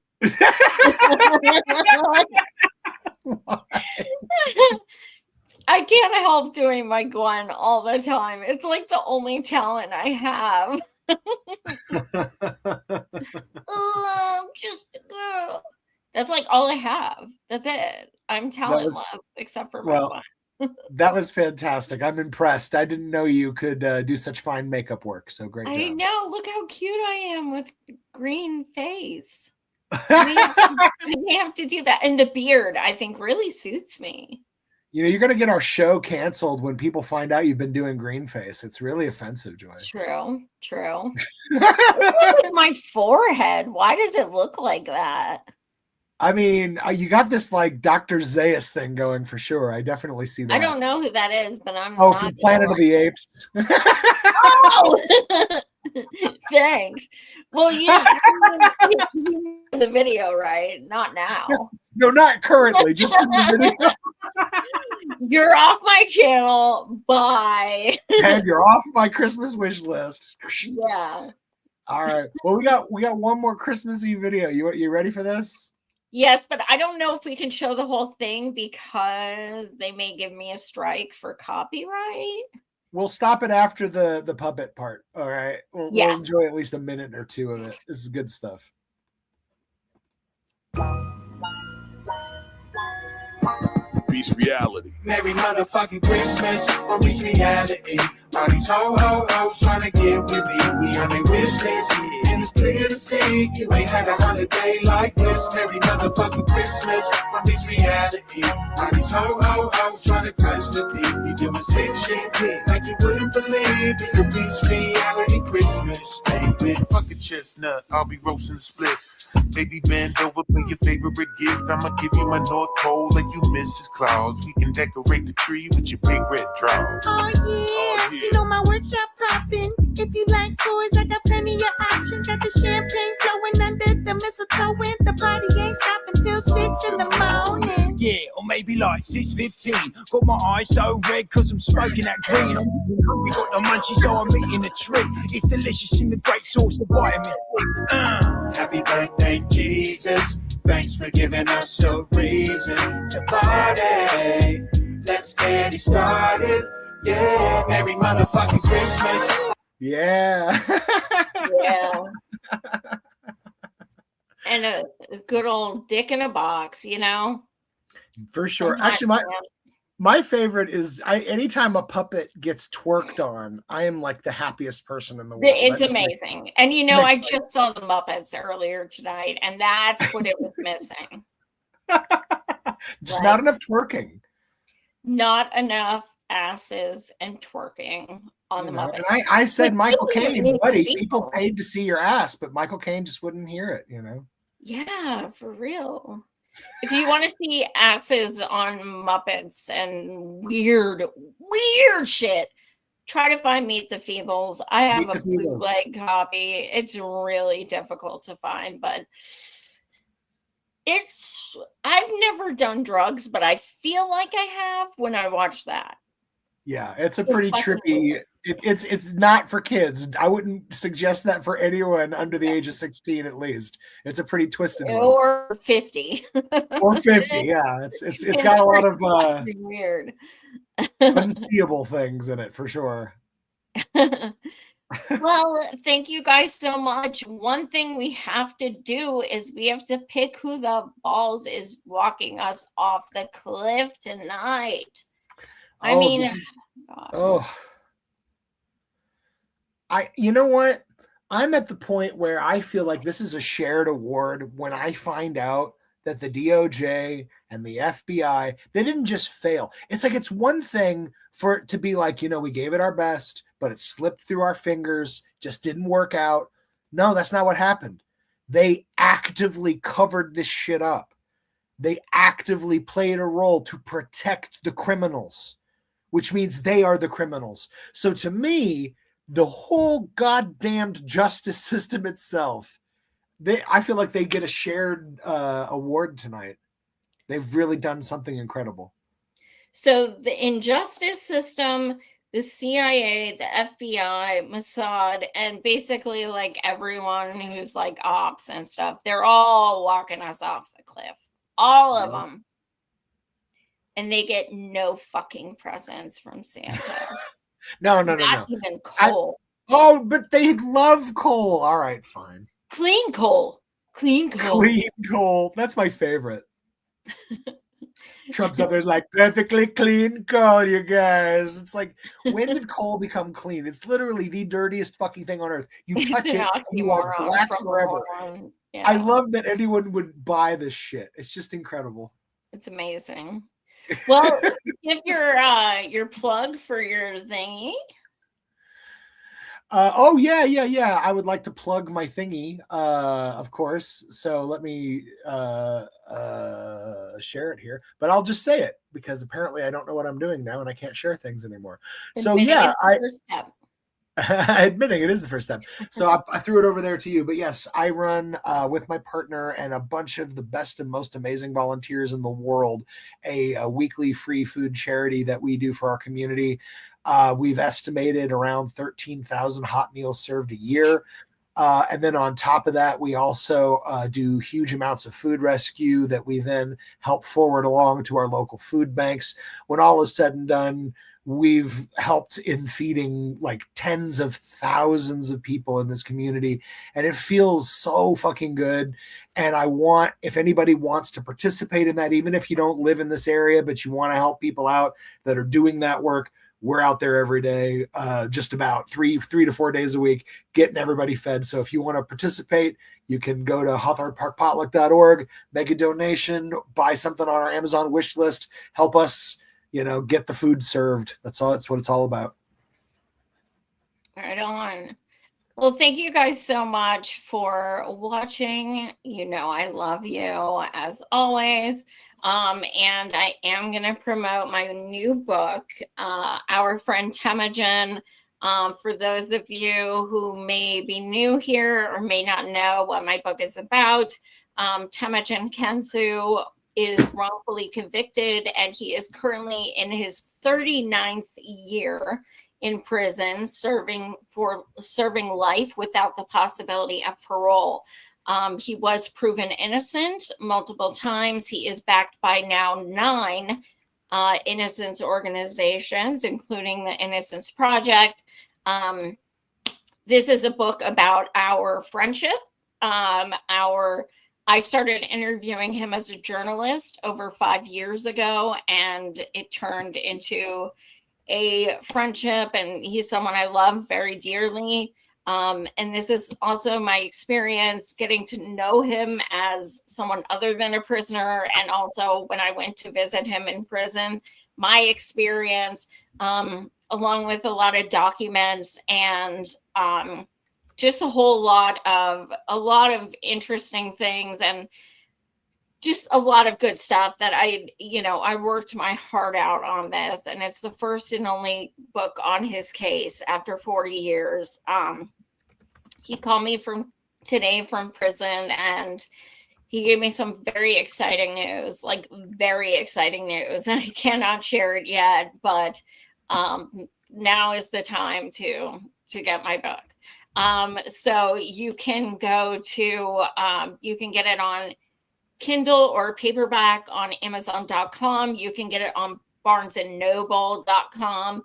I can't help doing my Gwen all the time. It's like the only talent I have. Oh, I'm just a girl. That's like all I have. That's it. I'm talentless except for my Gwen. That was fantastic. I'm impressed. I didn't know you could do such fine makeup work. So great job. I know. Look how cute I am with green face. I may have to do that. And the beard, I think, really suits me. You know, you're going to get our show canceled when people find out you've been doing green face. It's really offensive, Joy. True. What's with my forehead? Why does it look like that? I mean, you got this like Dr. Zaius thing going for sure. I definitely see that. I don't know who that is, but I'm Oh, not from Planet of the Apes. Oh! Thanks. Well, you the video, right? Not now. No, not currently. Just in the video. You're off my channel. Bye. And you're off my Christmas wish list. Yeah. All right. Well, we got one more Christmassy video. You ready for this? Yes, but I don't know if we can show the whole thing because they may give me a strike for copyright. We'll stop it after the puppet part. All right. We'll enjoy at least a minute or two of it. This is good stuff. Beast Reality. Merry motherfucking Christmas from Beast Reality. All these ho-ho-hos trying to get with me. We on their wish list, and it's clear to see you ain't had a holiday like this. Merry motherfucking Christmas from this reality. All these ho-ho-hos trying to touch the deep. You doing sick shit like you wouldn't believe. It's a bitch reality Christmas, baby. Fuck a chestnut, I'll be roasting the split. Baby, bend over for your favorite gift. I'ma give you my North Pole like you Mrs. Claus. We can decorate the tree with your big red drawers. Oh yeah, you know my workshop popping. If you like toys, I got plenty of options. Got the champagne flowing under the mistletoe, and the party ain't stopping till 6 in the morning. Yeah, or maybe like 6:15. Got my eyes so red cause I'm smoking that green. We got the munchies, so I'm eating a treat. It's delicious in the great source of vitamin C. Happy birthday, Jesus. Thanks for giving us a reason to party. Let's get it started. Yeah, Merry motherfucking Christmas. Yeah. Yeah. And a good old dick in a box, you know? For sure. Actually, my favorite is anytime a puppet gets twerked on, I am like the happiest person in the world. It's amazing. And you know, I just saw the Muppets earlier tonight, and that's what it was missing. Just not enough twerking. Not enough asses and twerking on the Muppets. And I said, Like, Michael really Caine, amazing buddy, people. people paid to see your ass, but Michael Caine just wouldn't hear it, you know? Yeah, for real. If you want to see asses on Muppets and weird shit, try to find Meet the Feebles. I have Meet a the Feebles. bootleg copy. It's really difficult to find, but I've never done drugs, but I feel like I have when I watch that. Yeah, it's a pretty fucking trippy. It's not for kids. I wouldn't suggest that for anyone under the age of 16 at least. It's a pretty twisted one. Or 50. Or 50, yeah. It's got a lot of fucking weird. unseeable things in it for sure. Well, thank you guys so much. One thing we have to do is we have to pick who the balls is walking us off the cliff tonight. I Oh, mean, this is- God. you know what? I'm at the point where I feel like this is a shared award when I find out that the DOJ and the FBI, they didn't just fail. It's like it's one thing for it to be like, you know, we gave it our best, but it slipped through our fingers, just didn't work out. No, that's not what happened. They actively covered this shit up. They actively played a role to protect the criminals, which means they are the criminals. So to me, the whole goddamned justice system itself, I feel like they get a shared award tonight. They've really done something incredible. So the injustice system, the CIA, the FBI, Mossad, and basically like everyone who's like ops and stuff, they're all walking us off the cliff. All of them. And they get no fucking presents from Santa. No. Not even coal. But they love coal. All right, fine. Clean coal. Clean coal. Clean coal. That's my favorite. Trump's up there's like perfectly clean coal, you guys. It's like, when did coal become clean? It's literally the dirtiest fucking thing on earth. You touch It's an it, and you are oxymoron black from forever. moron. Yeah. I love that anyone would buy this shit. It's just incredible. It's amazing. Well, give your plug for your thingy. Yeah. I would like to plug my thingy, of course. So let me share it here. But I'll just say it because apparently I don't know what I'm doing now and I can't share things anymore. Admitting it is the first step. So I threw it over there to you. But yes, I run with my partner and a bunch of the best and most amazing volunteers in the world a weekly free food charity that we do for our community. We've estimated around 13,000 hot meals served a year. And then on top of that, we also do huge amounts of food rescue that we then help forward along to our local food banks. When all is said and done, we've helped in feeding like tens of thousands of people in this community. And it feels so fucking good. And if anybody wants to participate in that, even if you don't live in this area, but you want to help people out that are doing that work, we're out there every day, just about three to 4 days a week, getting everybody fed. So if you want to participate, you can go to hawthorneparkpotluck.org, make a donation, buy something on our Amazon wish list, help us, get the food served. That's what it's all about. Right on. Well, thank you guys so much for watching. I love you as always. And I am going to promote my new book, Our Friend Temujin. For those of you who may be new here or may not know what my book is about, Temujin Kensu is wrongfully convicted, and he is currently in his 39th year in prison, serving life without the possibility of parole. He was proven innocent multiple times. He is backed by now 9 innocence organizations, including the Innocence Project. This is a book about our friendship. I started interviewing him as a journalist over 5 years ago, and it turned into a friendship, and he's someone I love very dearly. And this is also my experience getting to know him as someone other than a prisoner, and also when I went to visit him in prison, my experience, along with a lot of documents and just a lot of interesting things, and just a lot of good stuff that I worked my heart out on this, and it's the first and only book on his case after 40 years. He called me today from prison, and he gave me some very exciting news, very exciting news. And I cannot share it yet, but now is the time to get my book. So you can go to, you can get it on Kindle or paperback on Amazon.com. You can get it on BarnesandNoble.com.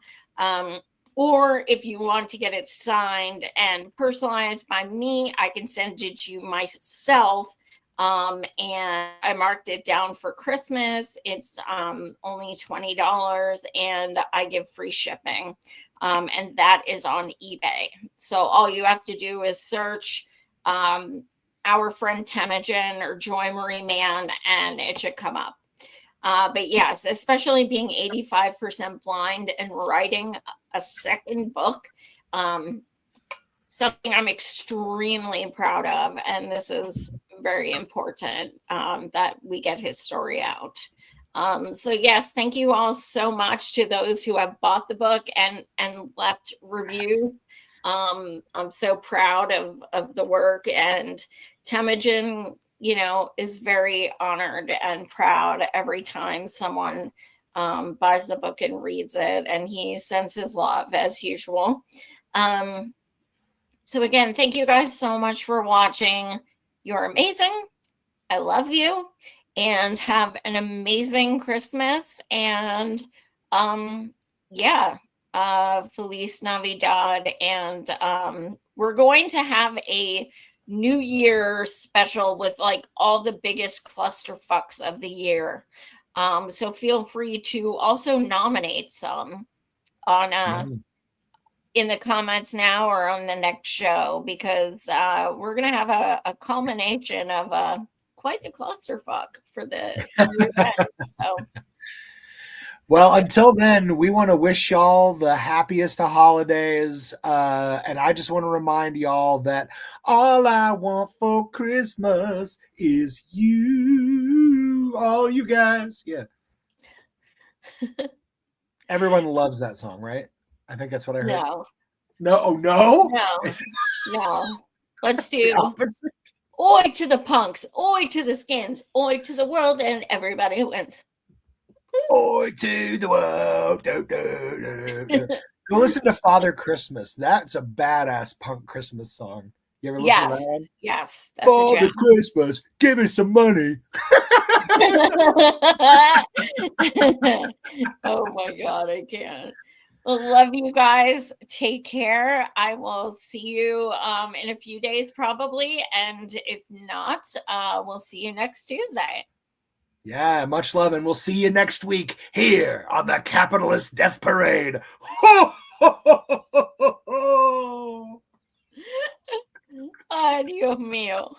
Or if you want to get it signed and personalized by me, I can send it to you myself. And I marked it down for Christmas. It's only $20, and I give free shipping. And that is on eBay. So all you have to do is search Our Friend Temujin or Joy Marie Mann, and it should come up. But yes, especially being 85% blind and writing a second book, something I'm extremely proud of. And this is very important that we get his story out. So yes, thank you all so much to those who have bought the book and left reviews. I'm so proud of the work, and Temujin, is very honored and proud every time someone buys the book and reads it, and he sends his love as usual. So again, thank you guys so much for watching. You're amazing. I love you, and have an amazing Christmas. And Feliz Navidad. And we're going to have a New Year special with all the biggest clusterfucks of the year. So feel free to also nominate some on in the comments now or on the next show, because we're gonna have a culmination of quite the clusterfuck for the event. So. Well, until then, we want to wish y'all the happiest of holidays. And I just want to remind y'all that all I want for Christmas is you. All you guys. Yeah. Everyone loves that song, right? I think that's what I heard. No. No. Oh, no? No. Let's do oi to the punks, oi to the skins, oi to the world, and everybody wins. Oi to the world. Do, do, do, do. Go listen to Father Christmas. That's a badass punk Christmas song. You ever listen to that one? Yes. Father Christmas, give me some money. Oh my God, I can't. Well, love you guys. Take care. I will see you in a few days probably. And if not, we'll see you next Tuesday. Yeah, much love, and we'll see you next week here on the Capitalist Death Parade. Ay, Dios mío.